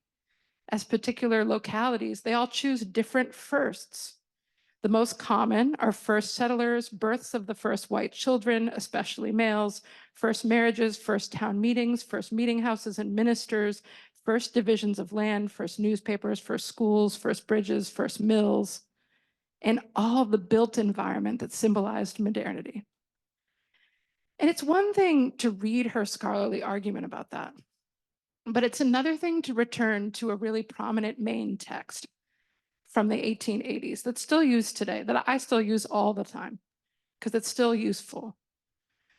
As particular localities, they all choose different firsts. The most common are first settlers, births of the first white children, especially males, first marriages, first town meetings, first meeting houses and ministers, first divisions of land, first newspapers, first schools, first bridges, first mills, and all the built environment that symbolized modernity. And it's one thing to read her scholarly argument about that, but it's another thing to return to a really prominent main text from the 1880s that's still used today, that I still use all the time because it's still useful,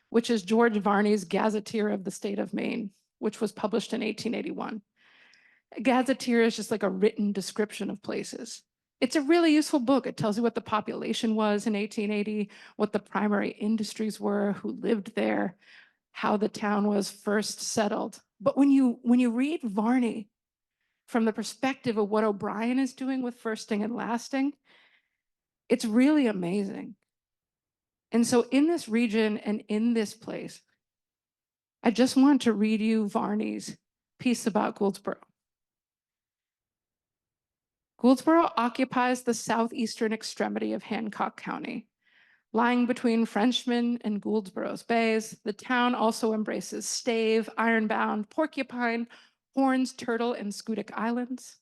which is George Varney's Gazetteer of the State of Maine, which was published in 1881. A gazetteer is just like a written description of places. It's a really useful book. It tells you what the population was in 1880, what the primary industries were, who lived there, how the town was first settled. But when you read Varney from the perspective of what O'Brien is doing with firsting and lasting, it's really amazing. And so in this region and in this place, I just want to read you Varney's piece about Gouldsboro. Gouldsboro occupies the southeastern extremity of Hancock County, Lying between Frenchman and Gouldsborough's bays, the town also embraces Stave, Ironbound, Porcupine, Horns, Turtle, and Schoodic Islands.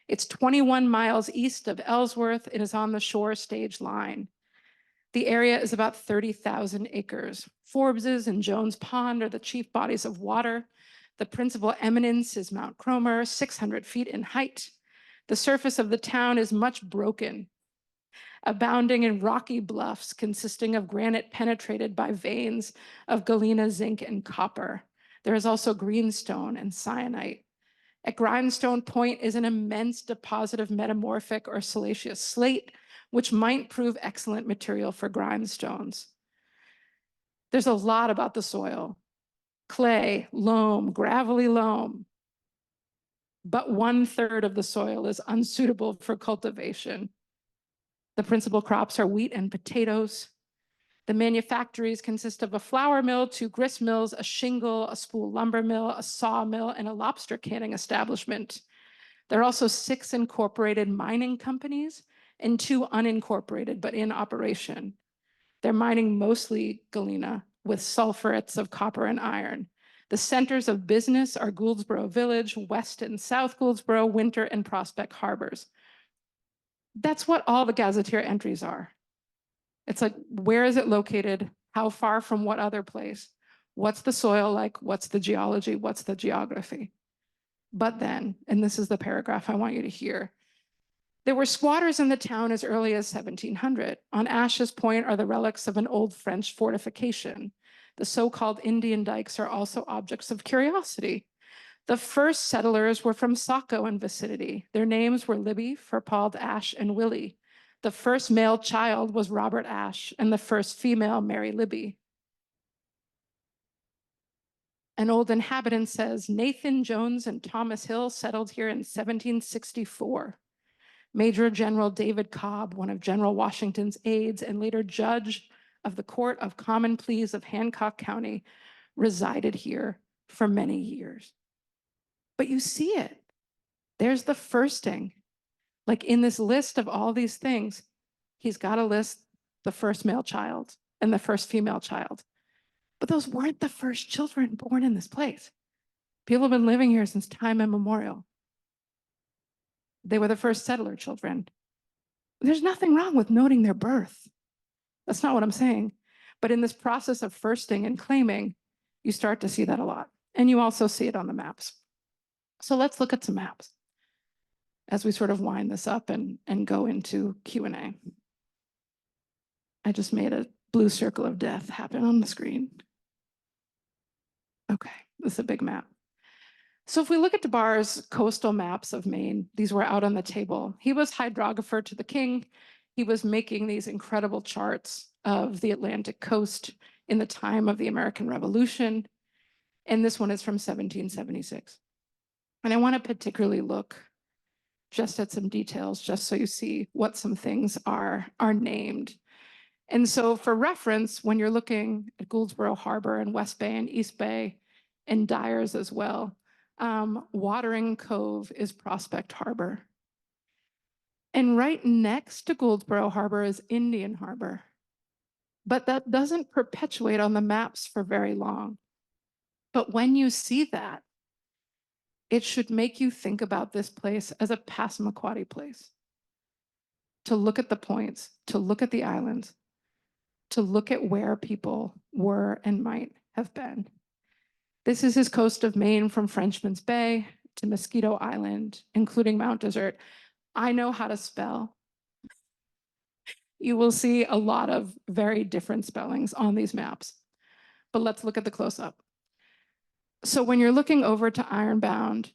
It's 21 miles east of Ellsworth and is on the shore stage line. The area is about 30,000 acres. Forbes's and Jones Pond are the chief bodies of water. The principal eminence is Mount Cromer, 600 feet in height. The surface of the town is much broken, abounding in rocky bluffs consisting of granite penetrated by veins of galena, zinc, and copper. There is also greenstone and syenite. At Grindstone Point is an immense deposit of metamorphic or siliceous slate, which might prove excellent material for grindstones. There's a lot about the soil: clay, loam, gravelly loam, but 1/3 of the soil is unsuitable for cultivation. The principal crops are wheat and potatoes. The manufactories consist of a flour mill, 2 grist mills, a shingle, a spool lumber mill, a sawmill, and a lobster canning establishment. There are also 6 incorporated mining companies and 2 unincorporated but in operation. They're mining mostly galena with sulfurates of copper and iron. The centers of business are Gouldsboro Village, West and South Gouldsboro, Winter, and Prospect Harbors. That's what all the gazetteer entries are. It's like, where is it located? How far from what other place? What's the soil like? What's the geology? What's the geography? But then, and this is the paragraph I want you to hear, there were squatters in the town as early as 1700. On Ash's Point are the relics of an old French fortification. The so-called Indian dikes are also objects of curiosity. The first settlers were from Saco and vicinity. Their names were Libby, Furpald, Ash, and Willie. The first male child was Robert Ash, and the first female, Mary Libby. An old inhabitant says, Nathan Jones and Thomas Hill settled here in 1764. Major General David Cobb, one of General Washington's aides and later judge of the Court of Common Pleas of Hancock County, resided here for many years. But you see it. There's the firsting. Like in this list of all these things, he's got to list the first male child and the first female child. But those weren't the first children born in this place. People have been living here since time immemorial. They were the first settler children. There's nothing wrong with noting their birth. That's not what I'm saying. But in this process of firsting and claiming, you start to see that a lot. And you also see it on the maps. So let's look at some maps as we sort of wind this up and go into Q&A. I just made a blue circle of death happen on the screen. Okay, this is a big map. So if we look at DeBar's coastal maps of Maine, these were out on the table. He was hydrographer to the king. He was making these incredible charts of the Atlantic coast in the time of the American Revolution. And this one is from 1776. And I want to particularly look just at some details, just so you see what some things are named. And so for reference, when you're looking at Gouldsboro Harbor and West Bay and East Bay and Dyers as well, Watering Cove is Prospect Harbor. And right next to Gouldsboro Harbor is Indian Harbor. But that doesn't perpetuate on the maps for very long. But when you see that, it should make you think about this place as a Passamaquoddy place. To look at the points, to look at the islands, to look at where people were and might have been. This is his coast of Maine from Frenchman's Bay to Mosquito Island, including Mount Desert. I know how to spell. You will see a lot of very different spellings on these maps. But let's look at the close-up. So when you're looking over to Ironbound,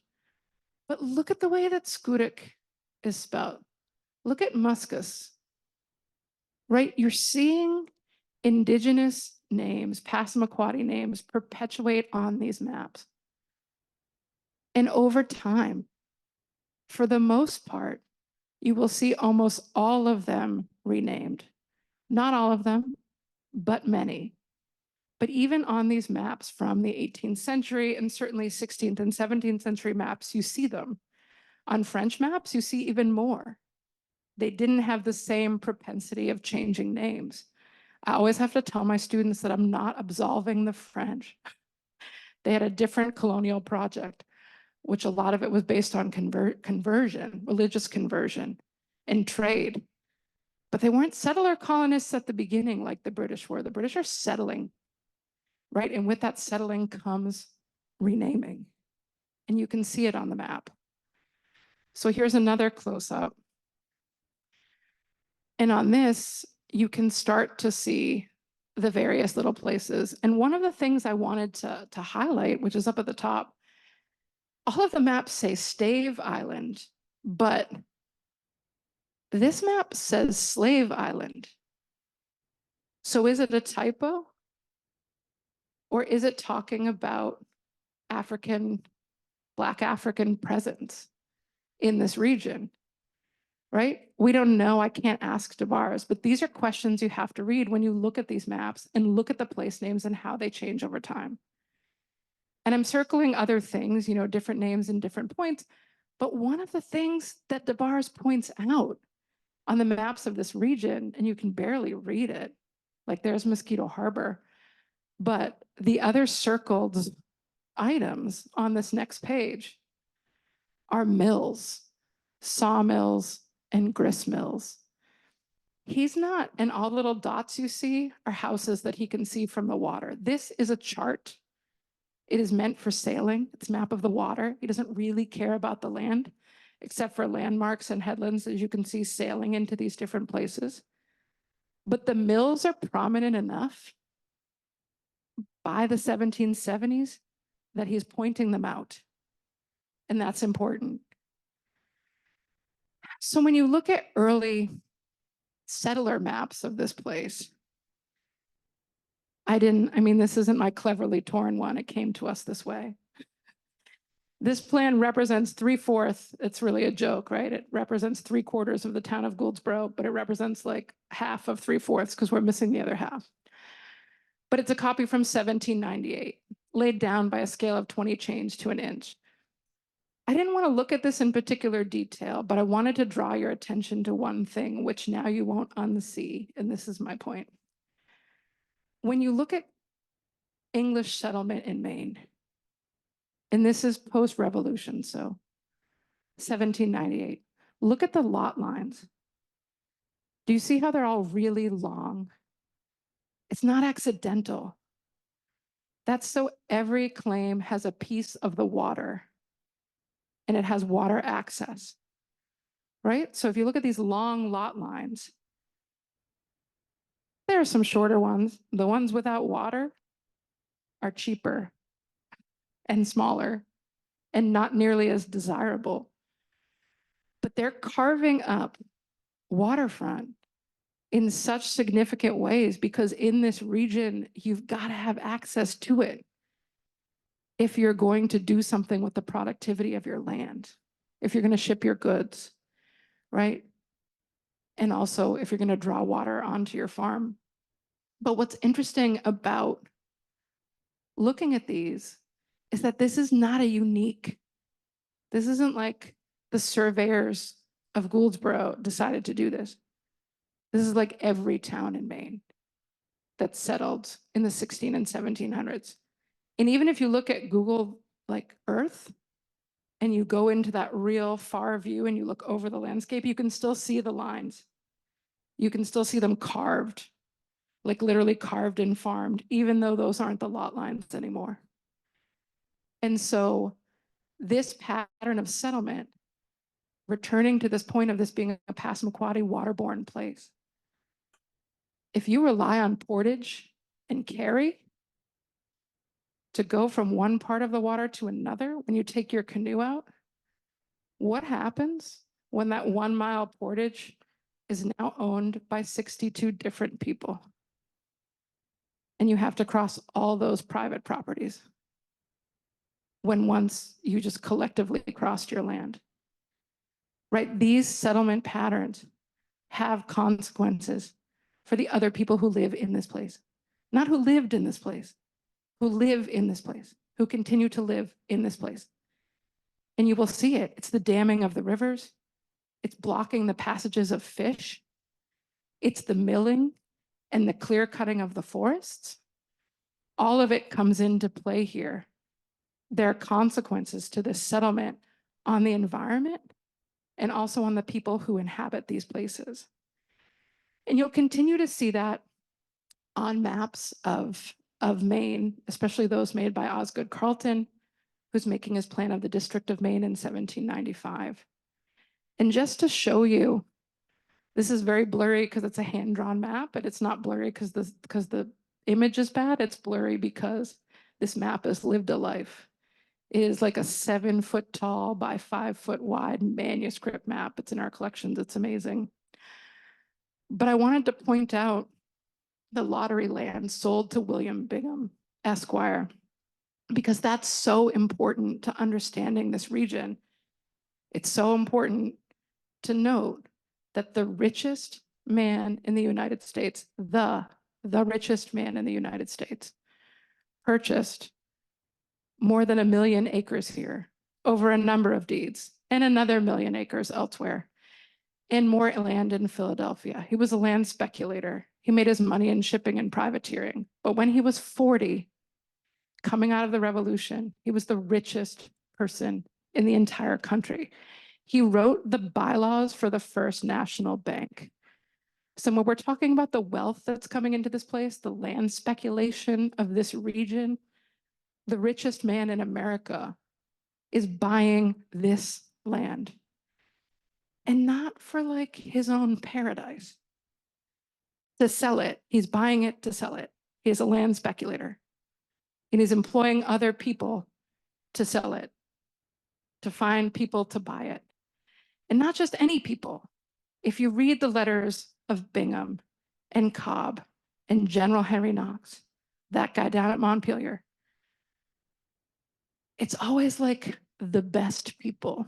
but look at the way that Schoodic is spelled. Look at Muscus, right? You're seeing indigenous names, Passamaquoddy names, perpetuate on these maps. And over time, for the most part, you will see almost all of them renamed. Not all of them, but many. But even on these maps from the 18th century and certainly 16th and 17th century maps, you see them. On French maps, you see even more. They didn't have the same propensity of changing names. I always have to tell my students that I'm not absolving the French. They had a different colonial project, which a lot of it was based on conversion, religious conversion, and trade. But they weren't settler colonists at the beginning like the British were. The British are settling, right? And with that settling comes renaming. And you can see it on the map. So here's another close-up. And on this, you can start to see the various little places. And one of the things I wanted to highlight, which is up at the top, all of the maps say Stave Island, but this map says Slave Island. So is it a typo? Or is it talking about Black African presence in this region? Right? We don't know. I can't ask DeBars, but these are questions you have to read when you look at these maps and look at the place names and how they change over time. And I'm circling other things, different names and different points. But one of the things that DeBars points out on the maps of this region, and you can barely read it, like there's Mosquito Harbor, but the other circled items on this next page are mills, sawmills, and grist mills. He's not, and all the little dots you see are houses that he can see from the water. This is a chart. It is meant for sailing. It's a map of the water. He doesn't really care about the land, except for landmarks and headlands, as you can see sailing into these different places. But the mills are prominent enough by the 1770s that he's pointing them out. And that's important. So when you look at early settler maps of this place, this isn't my cleverly torn one. It came to us this way. This plan represents 3/4. It's really a joke, right? It represents 3/4 of the town of Gouldsboro, but it represents like half of 3/4 because we're missing the other half. But it's a copy from 1798, laid down by a scale of 20 chains to an inch. I didn't want to look at this in particular detail, but I wanted to draw your attention to one thing, which now you won't unsee, and this is my point. When you look at English settlement in Maine, and this is post-revolution, so 1798, look at the lot lines. Do you see how they're all really long? It's not accidental. That's so every claim has a piece of the water and it has water access, right? So if you look at these long lot lines, there are some shorter ones. The ones without water are cheaper and smaller and not nearly as desirable. But they're carving up waterfront in such significant ways because in this region, you've got to have access to it if you're going to do something with the productivity of your land, if you're going to ship your goods, right? And also if you're going to draw water onto your farm. But what's interesting about looking at these is that this is not a unique, this isn't like the surveyors of Gouldsboro decided to do this. This is like every town in Maine that's settled in the 16 and 1700s. And even if you look at Google like Earth and you go into that real far view and you look over the landscape, you can still see the lines. You can still see them carved, like literally carved and farmed, even though those aren't the lot lines anymore. And so this pattern of settlement, returning to this point of this being a Passamaquoddy waterborne place, if you rely on portage and carry to go from one part of the water to another, when you take your canoe out, what happens when that 1 mile portage is now owned by 62 different people? And you have to cross all those private properties when once you just collectively crossed your land, right? These settlement patterns have consequences for the other people who live in this place, not who lived in this place, who live in this place, who continue to live in this place. And you will see it. It's the damming of the rivers. It's blocking the passages of fish. It's the milling. and the clear cutting of the forests, all of it comes into play here. There are consequences to this settlement on the environment and also on the people who inhabit these places. And you'll continue to see that on maps of Maine, especially those made by Osgood Carleton, who's making his plan of the District of Maine in 1795. And just to show you, this is very blurry because it's a hand-drawn map, but it's not blurry because the image is bad. It's blurry because this map has lived a life. It is like a 7-foot tall by 5-foot wide manuscript map. It's in our collections. It's amazing. But I wanted to point out the lottery land sold to William Bingham, Esquire, because that's so important to understanding this region. It's so important to note that the richest man in the United States, the richest man in the United States, purchased more than 1 million acres here over a number of deeds, and another 1 million acres elsewhere, and more land in Philadelphia. He was a land speculator. He made his money in shipping and privateering. But when he was 40, coming out of the revolution, he was the richest person in the entire country. He wrote the bylaws for the first national bank. So when we're talking about the wealth that's coming into this place, the land speculation of this region, the richest man in America is buying this land. And not for like his own paradise. To sell it, he's buying it to sell it. He's a land speculator. And he's employing other people to sell it, to find people to buy it. And not just any people. If you read the letters of Bingham and Cobb and General Henry Knox, that guy down at Montpelier, it's always like the best people.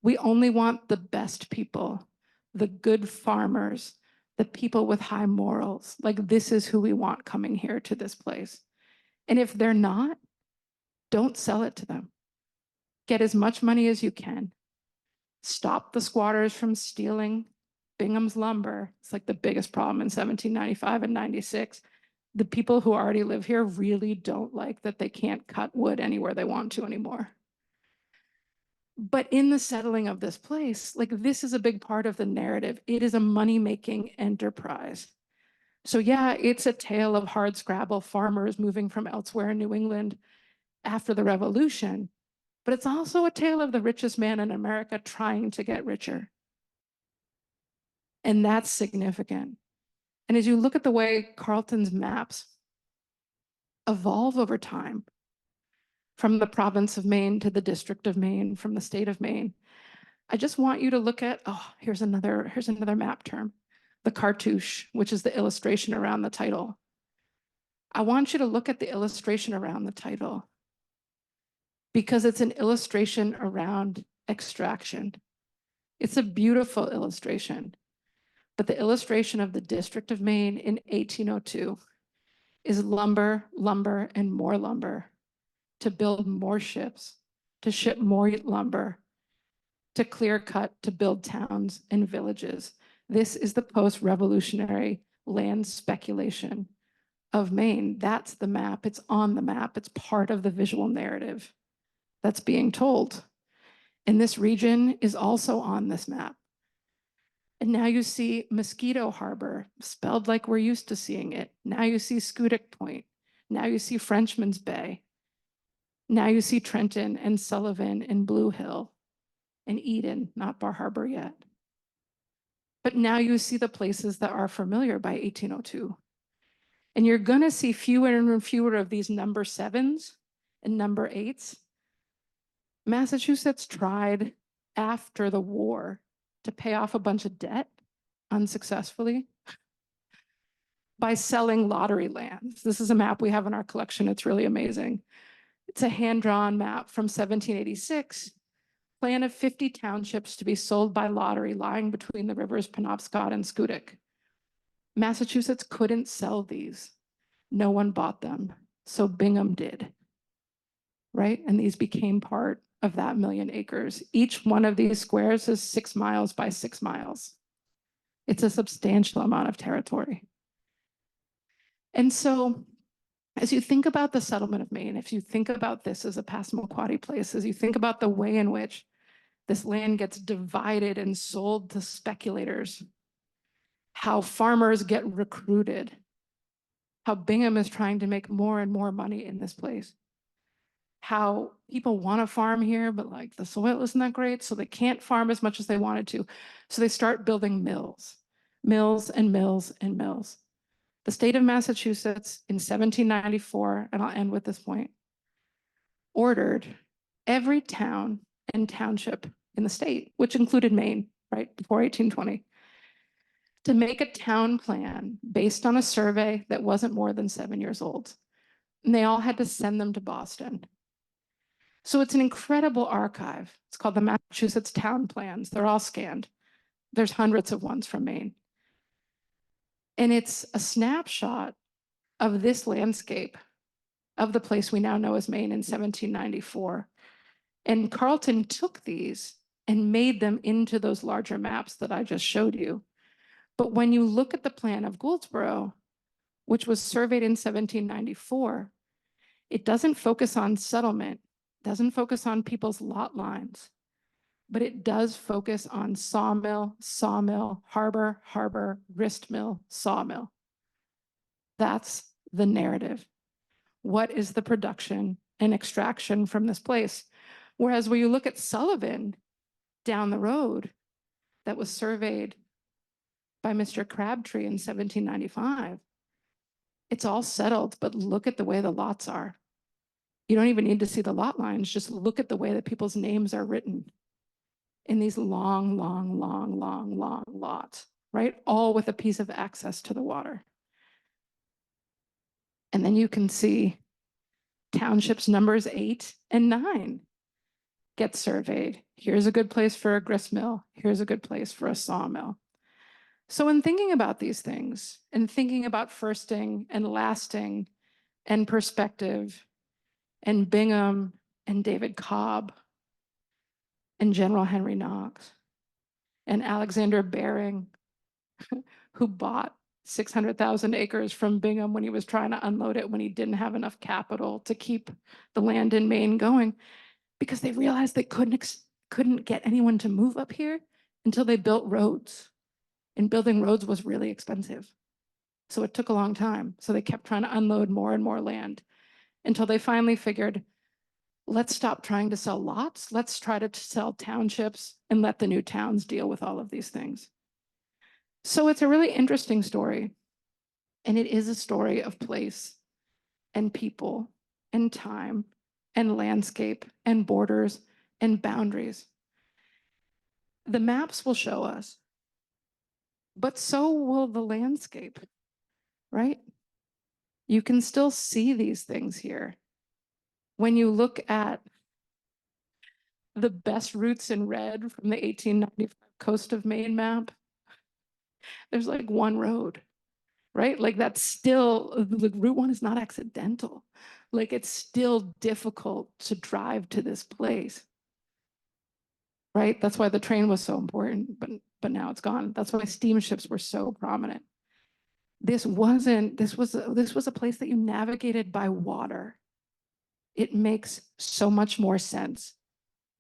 We only want the best people, the good farmers, the people with high morals. Like, this is who we want coming here to this place. And if they're not, don't sell it to them. Get as much money as you can. Stop the squatters from stealing Bingham's lumber. It's like the biggest problem in 1795 and 96. The people who already live here really don't like that they can't cut wood anywhere they want to anymore. But in the settling of this place, like, this is a big part of the narrative. It is a money-making enterprise. So yeah, it's a tale of hardscrabble farmers moving from elsewhere in New England after the Revolution, but it's also a tale of the richest man in America trying to get richer. And that's significant. And as you look at the way Carleton's maps evolve over time, from the province of Maine to the District of Maine, from the state of Maine, I just want you to look at, here's another map term, the cartouche, which is the illustration around the title. I want you to look at the illustration around the title because it's an illustration around extraction. It's a beautiful illustration, but the illustration of the District of Maine in 1802 is lumber, lumber, and more lumber to build more ships, to ship more lumber, to clear cut, to build towns and villages. This is the post-revolutionary land speculation of Maine. That's the map. It's on the map. It's part of the visual narrative that's being told. And this region is also on this map. And now you see Mosquito Harbor, spelled like we're used to seeing it. Now you see Schoodic Point. Now you see Frenchman's Bay. Now you see Trenton and Sullivan and Blue Hill and Eden, not Bar Harbor yet. But now you see the places that are familiar by 1802. And you're going to see fewer and fewer of these number 7s and number 8s. Massachusetts tried after the war to pay off a bunch of debt unsuccessfully by selling lottery lands. This is a map we have in our collection. It's really amazing. It's a hand-drawn map from 1786, plan of 50 townships to be sold by lottery lying between the rivers Penobscot and Schoodic. Massachusetts couldn't sell these. No one bought them, so Bingham did, right? And these became part of that 1 million acres. Each one of these squares is 6 miles by 6 miles. It's a substantial amount of territory. And so as you think about the settlement of Maine, if you think about this as a Passamaquoddy place, as you think about the way in which this land gets divided and sold to speculators, how farmers get recruited, how Bingham is trying to make more and more money in this place, how people want to farm here, but like the soil isn't that great, so they can't farm as much as they wanted to. So they start building mills, mills and mills and mills. The state of Massachusetts in 1794, and I'll end with this point, ordered every town and township in the state, which included Maine, right, before 1820, to make a town plan based on a survey that wasn't more than 7 years old. And they all had to send them to Boston. So it's an incredible archive. It's called the Massachusetts Town Plans. They're all scanned. There's hundreds of ones from Maine. And it's a snapshot of this landscape of the place we now know as Maine in 1794. And Carleton took these and made them into those larger maps that I just showed you. But when you look at the plan of Goldsboro, which was surveyed in 1794, it doesn't focus on settlement, doesn't focus on people's lot lines, but it does focus on sawmill, sawmill, harbor, harbor, grist mill, sawmill. That's the narrative. What is the production and extraction from this place? Whereas when you look at Sullivan down the road, that was surveyed by Mr. Crabtree in 1795, it's all settled, but look at the way the lots are. You don't even need to see the lot lines, just look at the way that people's names are written in these long, long, long, long, long lots, right? All with a piece of access to the water. And then you can see townships numbers 8 and 9 get surveyed. Here's a good place for a grist mill. Here's a good place for a sawmill. So in thinking about these things and thinking about firsting and lasting and perspective and Bingham and David Cobb and General Henry Knox and Alexander Bering, who bought 600,000 acres from Bingham when he was trying to unload it when he didn't have enough capital to keep the land in Maine going, because they realized they couldn't get anyone to move up here until they built roads. And building roads was really expensive. So it took a long time. So they kept trying to unload more and more land until they finally figured, let's stop trying to sell lots. Let's try to sell townships and let the new towns deal with all of these things. So it's a really interesting story. And it is a story of place and people and time and landscape and borders and boundaries. The maps will show us, but so will the landscape, right? You can still see these things here. When you look at the best routes in red from the 1895 coast of Maine map, there's like one road, right? Like that's still, the Route 1 is not accidental. Like it's still difficult to drive to this place, right? That's why the train was so important, but now it's gone. That's why steamships were so prominent. This was a place that you navigated by water. It makes so much more sense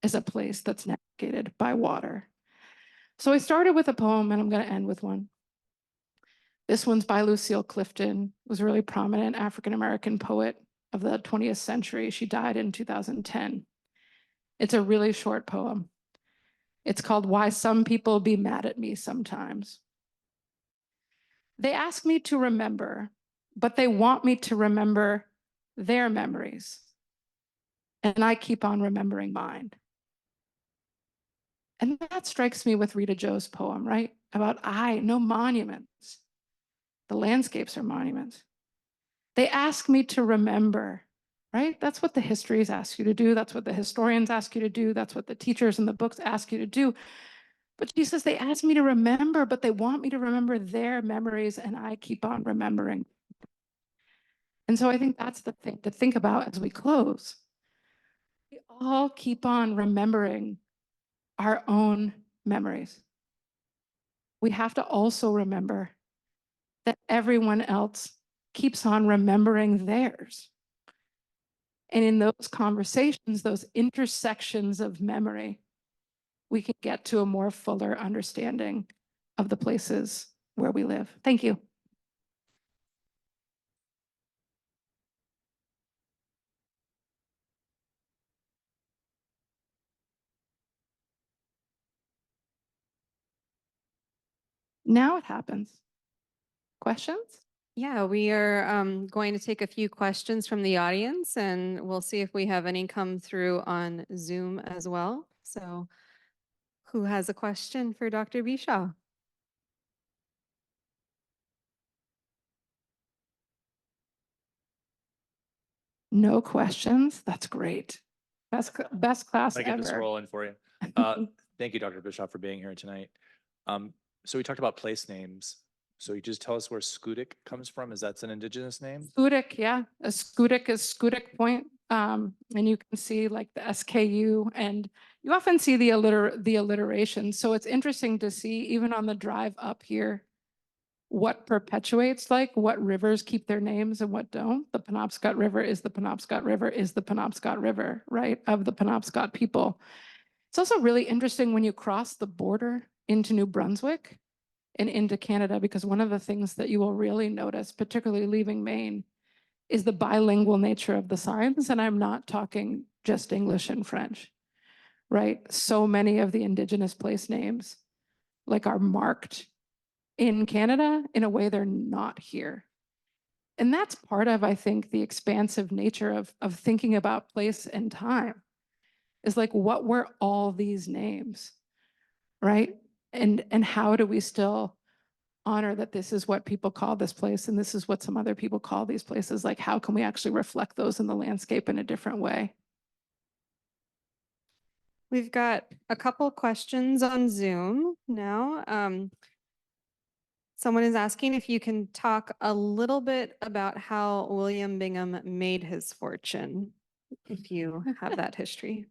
as a place that's navigated by water. So I started with a poem and I'm going to end with one. This one's by Lucille Clifton, was a really prominent African-American poet of the 20th century. She died in 2010. It's a really short poem. It's called Why Some People Be Mad at Me Sometimes. They ask me to remember, but they want me to remember their memories. And I keep on remembering mine. And that strikes me with Rita Joe's poem, right? About no monuments. The landscapes are monuments. They ask me to remember, right? That's what the histories ask you to do. That's what the historians ask you to do. That's what the teachers in the books ask you to do. But she says, they ask me to remember, but they want me to remember their memories, and I keep on remembering. And so I think that's the thing to think about as we close. We all keep on remembering our own memories. We have to also remember that everyone else keeps on remembering theirs. And in those conversations, those intersections of memory, we can get to a more fuller understanding of the places where we live. Thank you. Now it happens. Questions? Yeah, we are going to take a few questions from the audience, and we'll see if we have any come through on Zoom as well. So who has a question for Dr. Bischof? No questions? That's great. Best class I get this ever. rolling for you. Thank you, Dr. Bischof, for being here tonight. So we talked about place names. So you just tell us where Schoodic comes from. Is that an indigenous name? Schoodic, yeah. A Schoodic is Schoodic Point. And you can see like the SKU, and you often see the alliteration. So it's interesting to see, even on the drive up here, what perpetuates, like what rivers keep their names and what don't. The Penobscot River is the Penobscot River is the Penobscot River, right, of the Penobscot people. It's also really interesting when you cross the border into New Brunswick and into Canada, because one of the things that you will really notice, particularly leaving Maine, is the bilingual nature of the signs. And I'm not talking just English and French, right? So many of the Indigenous place names like are marked in Canada in a way they're not here. And that's part of, I think, the expansive nature of thinking about place and time, is like, what were all these names, right? And how do we still honor that this is what people call this place and this is what some other people call these places? Like, how can we actually reflect those in the landscape in a different way? We've got a couple questions on Zoom now. Someone is asking if you can talk a little bit about how William Bingham made his fortune, if you have that history.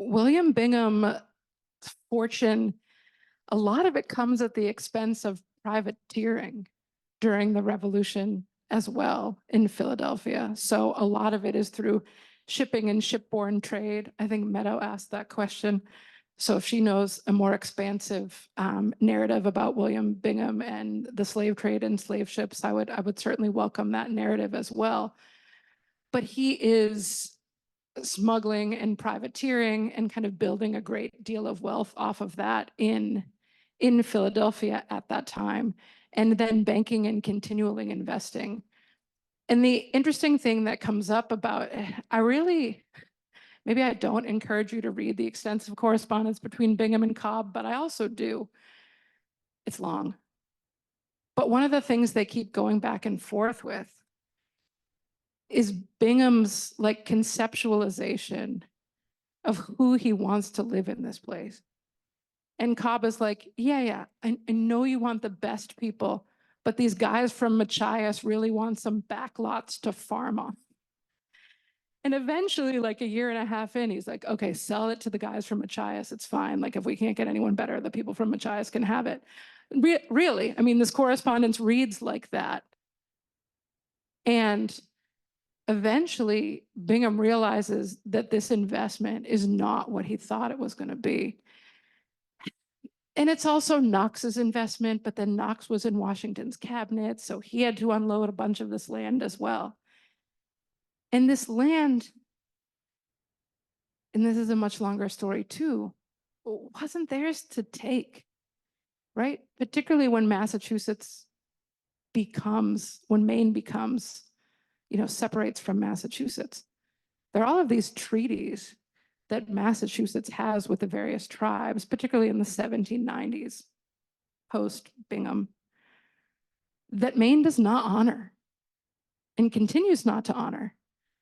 William Bingham's fortune, a lot of it comes at the expense of privateering during the Revolution as well in Philadelphia. So a lot of it is through shipping and shipborne trade. I think Meadow asked that question. So if she knows a more expansive narrative about William Bingham and the slave trade and slave ships, I would certainly welcome that narrative as well. But he is smuggling and privateering and kind of building a great deal of wealth off of that in Philadelphia at that time, and then banking and continually investing. And the interesting thing that comes up about, maybe I don't encourage you to read the extensive correspondence between Bingham and Cobb, but I also do. It's long. But one of the things they keep going back and forth with is Bingham's like conceptualization of who he wants to live in this place. And Cobb is like, yeah, I know you want the best people, but these guys from Machias really want some backlots to farm on. And eventually, like a year and a half in, he's like, okay, sell it to the guys from Machias. It's fine. Like, if we can't get anyone better, the people from Machias can have it. Really, I mean, this correspondence reads like that. And eventually, Bingham realizes that this investment is not what he thought it was going to be. And it's also Knox's investment, but then Knox was in Washington's cabinet, so he had to unload a bunch of this land as well. And this land, and this is a much longer story too, wasn't theirs to take, right? Particularly when Maine becomes, separates from Massachusetts. There are all of these treaties that Massachusetts has with the various tribes, particularly in the 1790s, post-Bingham, that Maine does not honor and continues not to honor.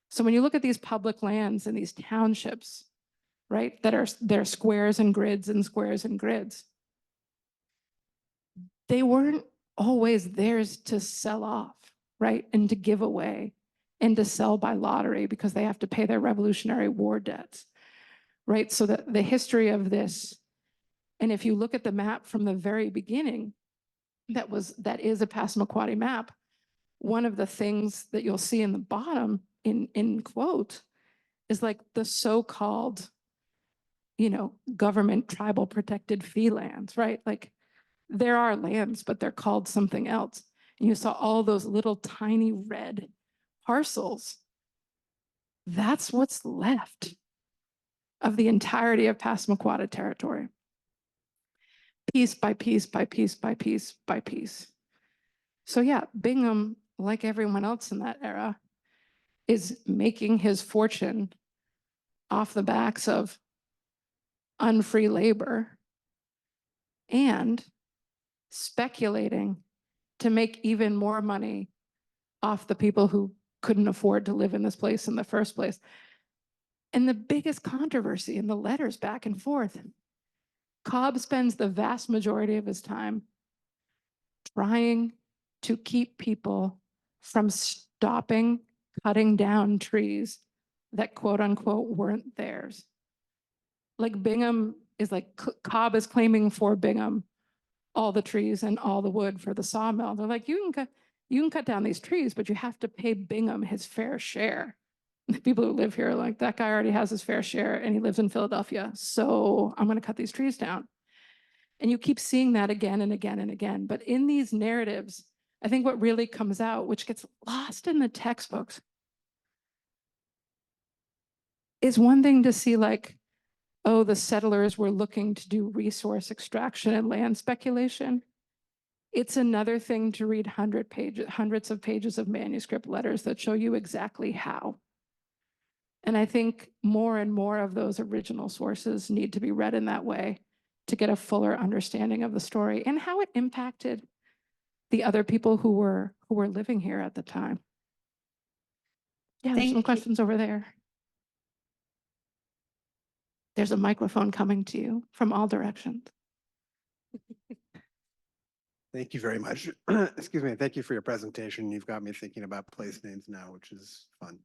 So when you look at these public lands and these townships, right, they're squares and grids and squares and grids, they weren't always theirs to sell off, right, and to give away and to sell by lottery because they have to pay their Revolutionary War debts, right? So the history of this, and if you look at the map from the very beginning, that is a Passamaquoddy map, one of the things that you'll see in the bottom in quote is like the so-called, government tribal protected fee lands, right? Like there are lands, but they're called something else. And you saw all those little tiny red parcels. That's what's left of the entirety of Passamaquoddy territory. Piece by piece by piece by piece by piece. So yeah, Bingham, like everyone else in that era, is making his fortune off the backs of unfree labor and speculating to make even more money off the people who couldn't afford to live in this place in the first place. And the biggest controversy in the letters back and forth, Cobb spends the vast majority of his time trying to keep people from stopping cutting down trees that quote unquote weren't theirs. Like Bingham is like, Cobb is claiming for Bingham all the trees and all the wood for the sawmill. They're like, you can cut down these trees, but you have to pay Bingham his fair share. The people who live here are like, that guy already has his fair share and he lives in Philadelphia, so I'm going to cut these trees down. And you keep seeing that again and again and again. But in these narratives, I think what really comes out, which gets lost in the textbooks, is one thing to see like, oh, the settlers were looking to do resource extraction and land speculation. It's another thing to read hundreds of pages of manuscript letters that show you exactly how. And I think more and more of those original sources need to be read in that way to get a fuller understanding of the story and how it impacted the other people who were living here at the time. Yeah, there's some questions over there. There's a microphone coming to you from all directions. Thank you very much. Excuse me. Thank you for your presentation. You've got me thinking about place names now, which is fun.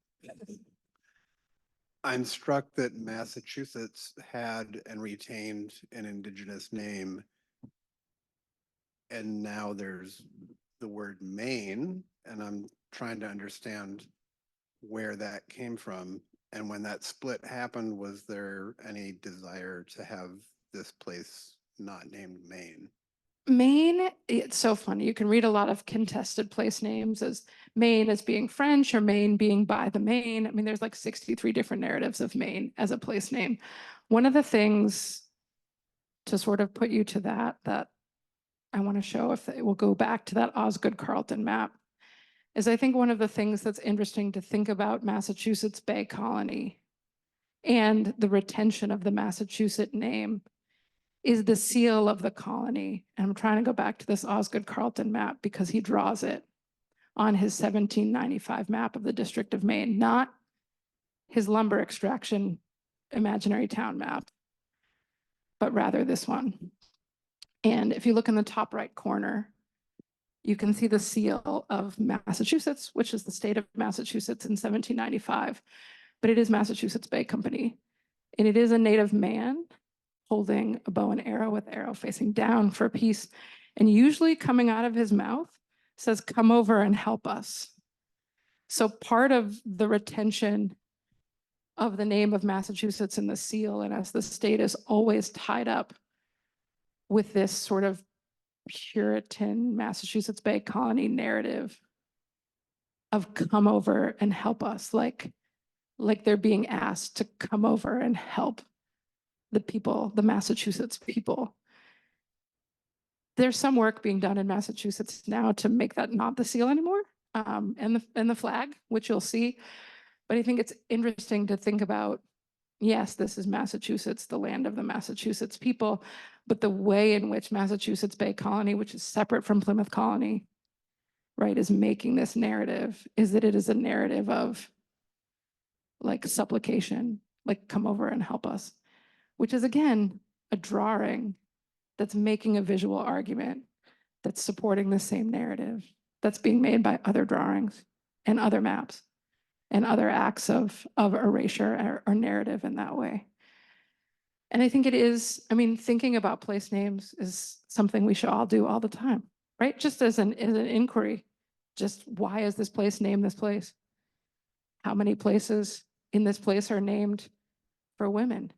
I'm struck that Massachusetts had and retained an indigenous name. And now there's the word Maine, and I'm trying to understand where that came from. And when that split happened, was there any desire to have this place not named Maine? Maine, it's so funny. You can read a lot of contested place names as Maine as being French or Maine being by the Maine. I mean, there's like 63 different narratives of Maine as a place name. One of the things to sort of put you to that I want to show, if it will go back to that Osgood Carleton map, is I think one of the things that's interesting to think about Massachusetts Bay Colony and the retention of the Massachusetts name is the seal of the colony. And I'm trying to go back to this Osgood Carleton map because he draws it on his 1795 map of the District of Maine, not his lumber extraction imaginary town map, but rather this one. And if you look in the top right corner, you can see the seal of Massachusetts, which is the state of Massachusetts in 1795, but it is Massachusetts Bay Company. And it is a native man holding a bow and arrow with arrow facing down for peace. And usually coming out of his mouth says, come over and help us. So part of the retention of the name of Massachusetts in the seal and as the state is always tied up with this sort of Puritan Massachusetts Bay Colony narrative of come over and help us, like they're being asked to come over and help the people, the Massachusetts people. There's some work being done in Massachusetts now to make that not the seal anymore, and the flag, which you'll see. But I think it's interesting to think about, yes, this is Massachusetts, the land of the Massachusetts people, but the way in which Massachusetts Bay Colony, which is separate from Plymouth Colony, right, is making this narrative, is that it is a narrative of like supplication, like come over and help us, which is again, a drawing that's making a visual argument that's supporting the same narrative that's being made by other drawings and other maps and other acts of erasure or narrative in that way. And I think it is, I mean, thinking about place names is something we should all do all the time, right? Just as an inquiry, just why is this place named this place? How many places in this place are named for women?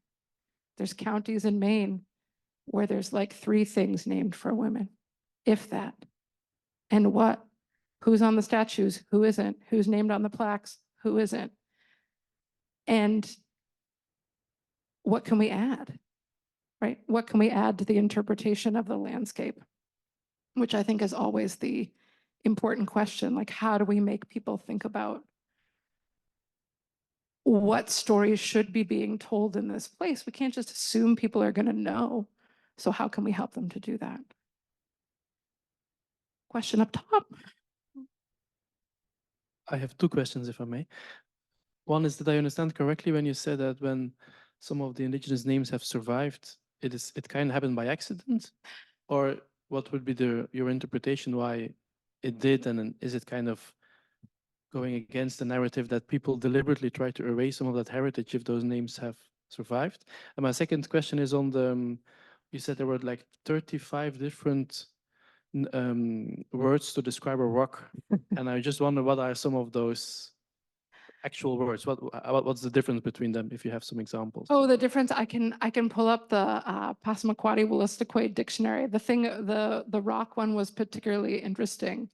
There's counties in Maine where there's like 3 things named for women, if that. And what? Who's on the statues? Who isn't? Who's named on the plaques? Who isn't? And what can we add, right? What can we add to the interpretation of the landscape? Which I think is always the important question. Like, how do we make people think about what stories should be being told in this place? We can't just assume people are going to know. So how can we help them to do that? Question up top. I have 2 questions, if I may. One is, did I understand correctly when you said that when some of the indigenous names have survived, it kind of happened by accident? Or what would be your interpretation why it did? And then is it kind of going against the narrative that people deliberately try to erase some of that heritage if those names have survived? And my second question is on the, you said there were like 35 different words to describe a rock. And I just wonder, what are some of those actual words? What's the difference between them, if you have some examples? Oh, the difference, I can pull up the Passamaquoddy Willistiquay dictionary. The rock one was particularly interesting.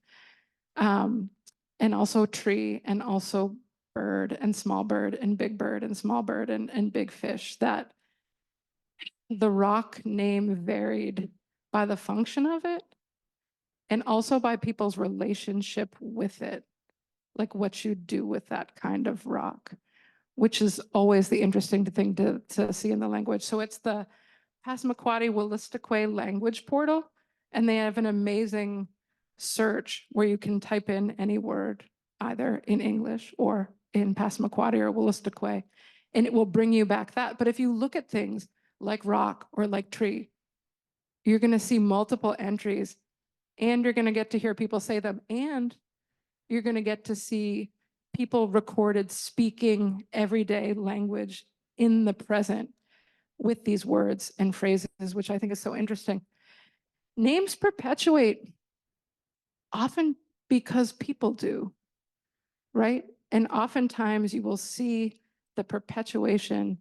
And also tree, and also bird and small bird and big bird and small bird and big fish. That the rock name varied by the function of it and also by people's relationship with it, like what you do with that kind of rock, which is always the interesting thing to see in the language. So it's the Passamaquoddy Willistiquay language portal, and they have an amazing search where you can type in any word, either in English or in Passamaquoddy or Willistiquay, and it will bring you back that. But if you look at things like rock or like tree, you're going to see multiple entries, and you're going to get to hear people say them, and you're going to get to see people recorded speaking everyday language in the present with these words and phrases, which I think is so interesting. Names perpetuate often because people do, right? And oftentimes you will see the perpetuation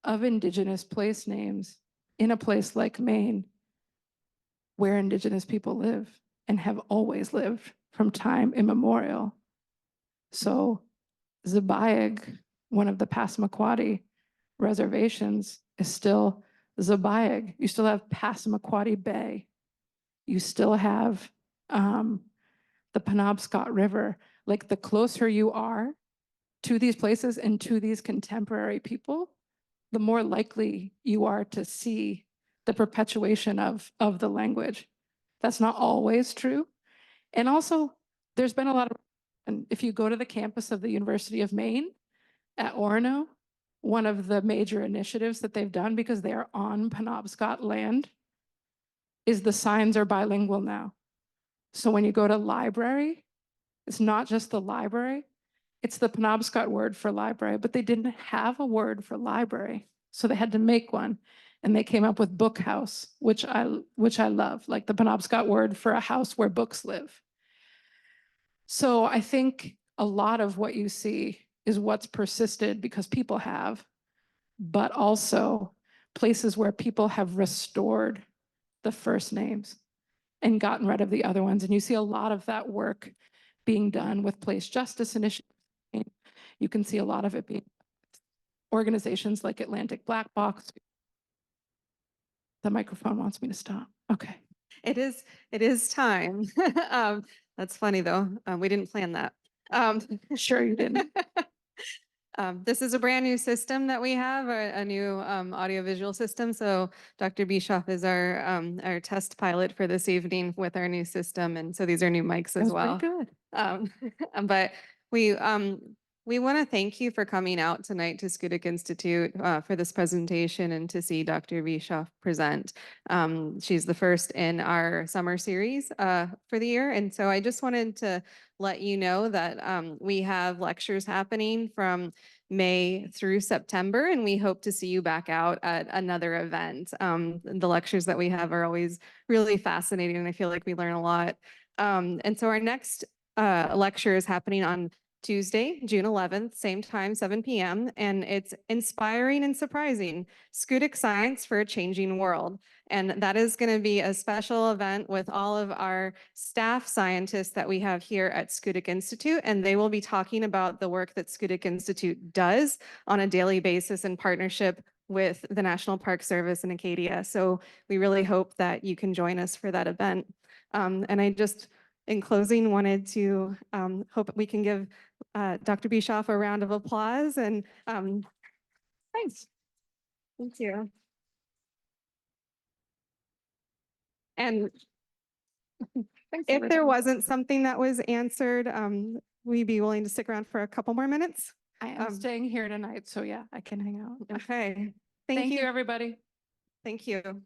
of Indigenous place names in a place like Maine, where Indigenous people live and have always lived from time immemorial. So Zebayeg, one of the Passamaquoddy reservations, is still Zebayeg. You still have Passamaquoddy Bay. You still have the Penobscot River. Like, the closer you are to these places and to these contemporary people, the more likely you are to see the perpetuation of the language. That's not always true. And also, there's been a lot of, and if you go to the campus of the University of Maine at Orono, one of the major initiatives that they've done, because they are on Penobscot land, is the signs are bilingual now. So when you go to library, it's not just the library, it's the Penobscot word for library, but they didn't have a word for library. So they had to make one. And they came up with book house, which I love, like the Penobscot word for a house where books live. So I think a lot of what you see is what's persisted because people have, but also places where people have restored the first names and gotten rid of the other ones. And you see a lot of that work being done with place justice initiatives. You can see a lot of it being organizations like Atlantic Black Box. The microphone wants me to stop. Okay. It is time. That's funny though. We didn't plan that. Sure you didn't. This is a brand new system that we have, a new audiovisual system. So Dr. Bischof is our test pilot for this evening with our new system. And so these are new mics as well. Good. But we want to thank you for coming out tonight to Schoodic Institute for this presentation and to see Dr. Bischof present. She's the first in our summer series for the year. And so I just wanted to let you know that we have lectures happening from May through September, and we hope to see you back out at another event. The lectures that we have are always really fascinating, and I feel like we learn a lot. And so our next lecture is happening on Tuesday, June 11th, same time, 7 p.m. And it's Inspiring and Surprising, Schoodic Science for a Changing World. And that is going to be a special event with all of our staff scientists that we have here at Schoodic Institute. And they will be talking about the work that Schoodic Institute does on a daily basis in partnership with the National Park Service in Acadia. So we really hope that you can join us for that event. And I just, in closing, wanted to hope we can give Dr. Bischof a round of applause, and thanks. Thank you. And Thanks, if there everybody. wasn't something that was answered, we'd be willing to stick around for a couple more minutes. I am staying here tonight, so yeah, I can hang out. Okay. Thank you, everybody. Thank you.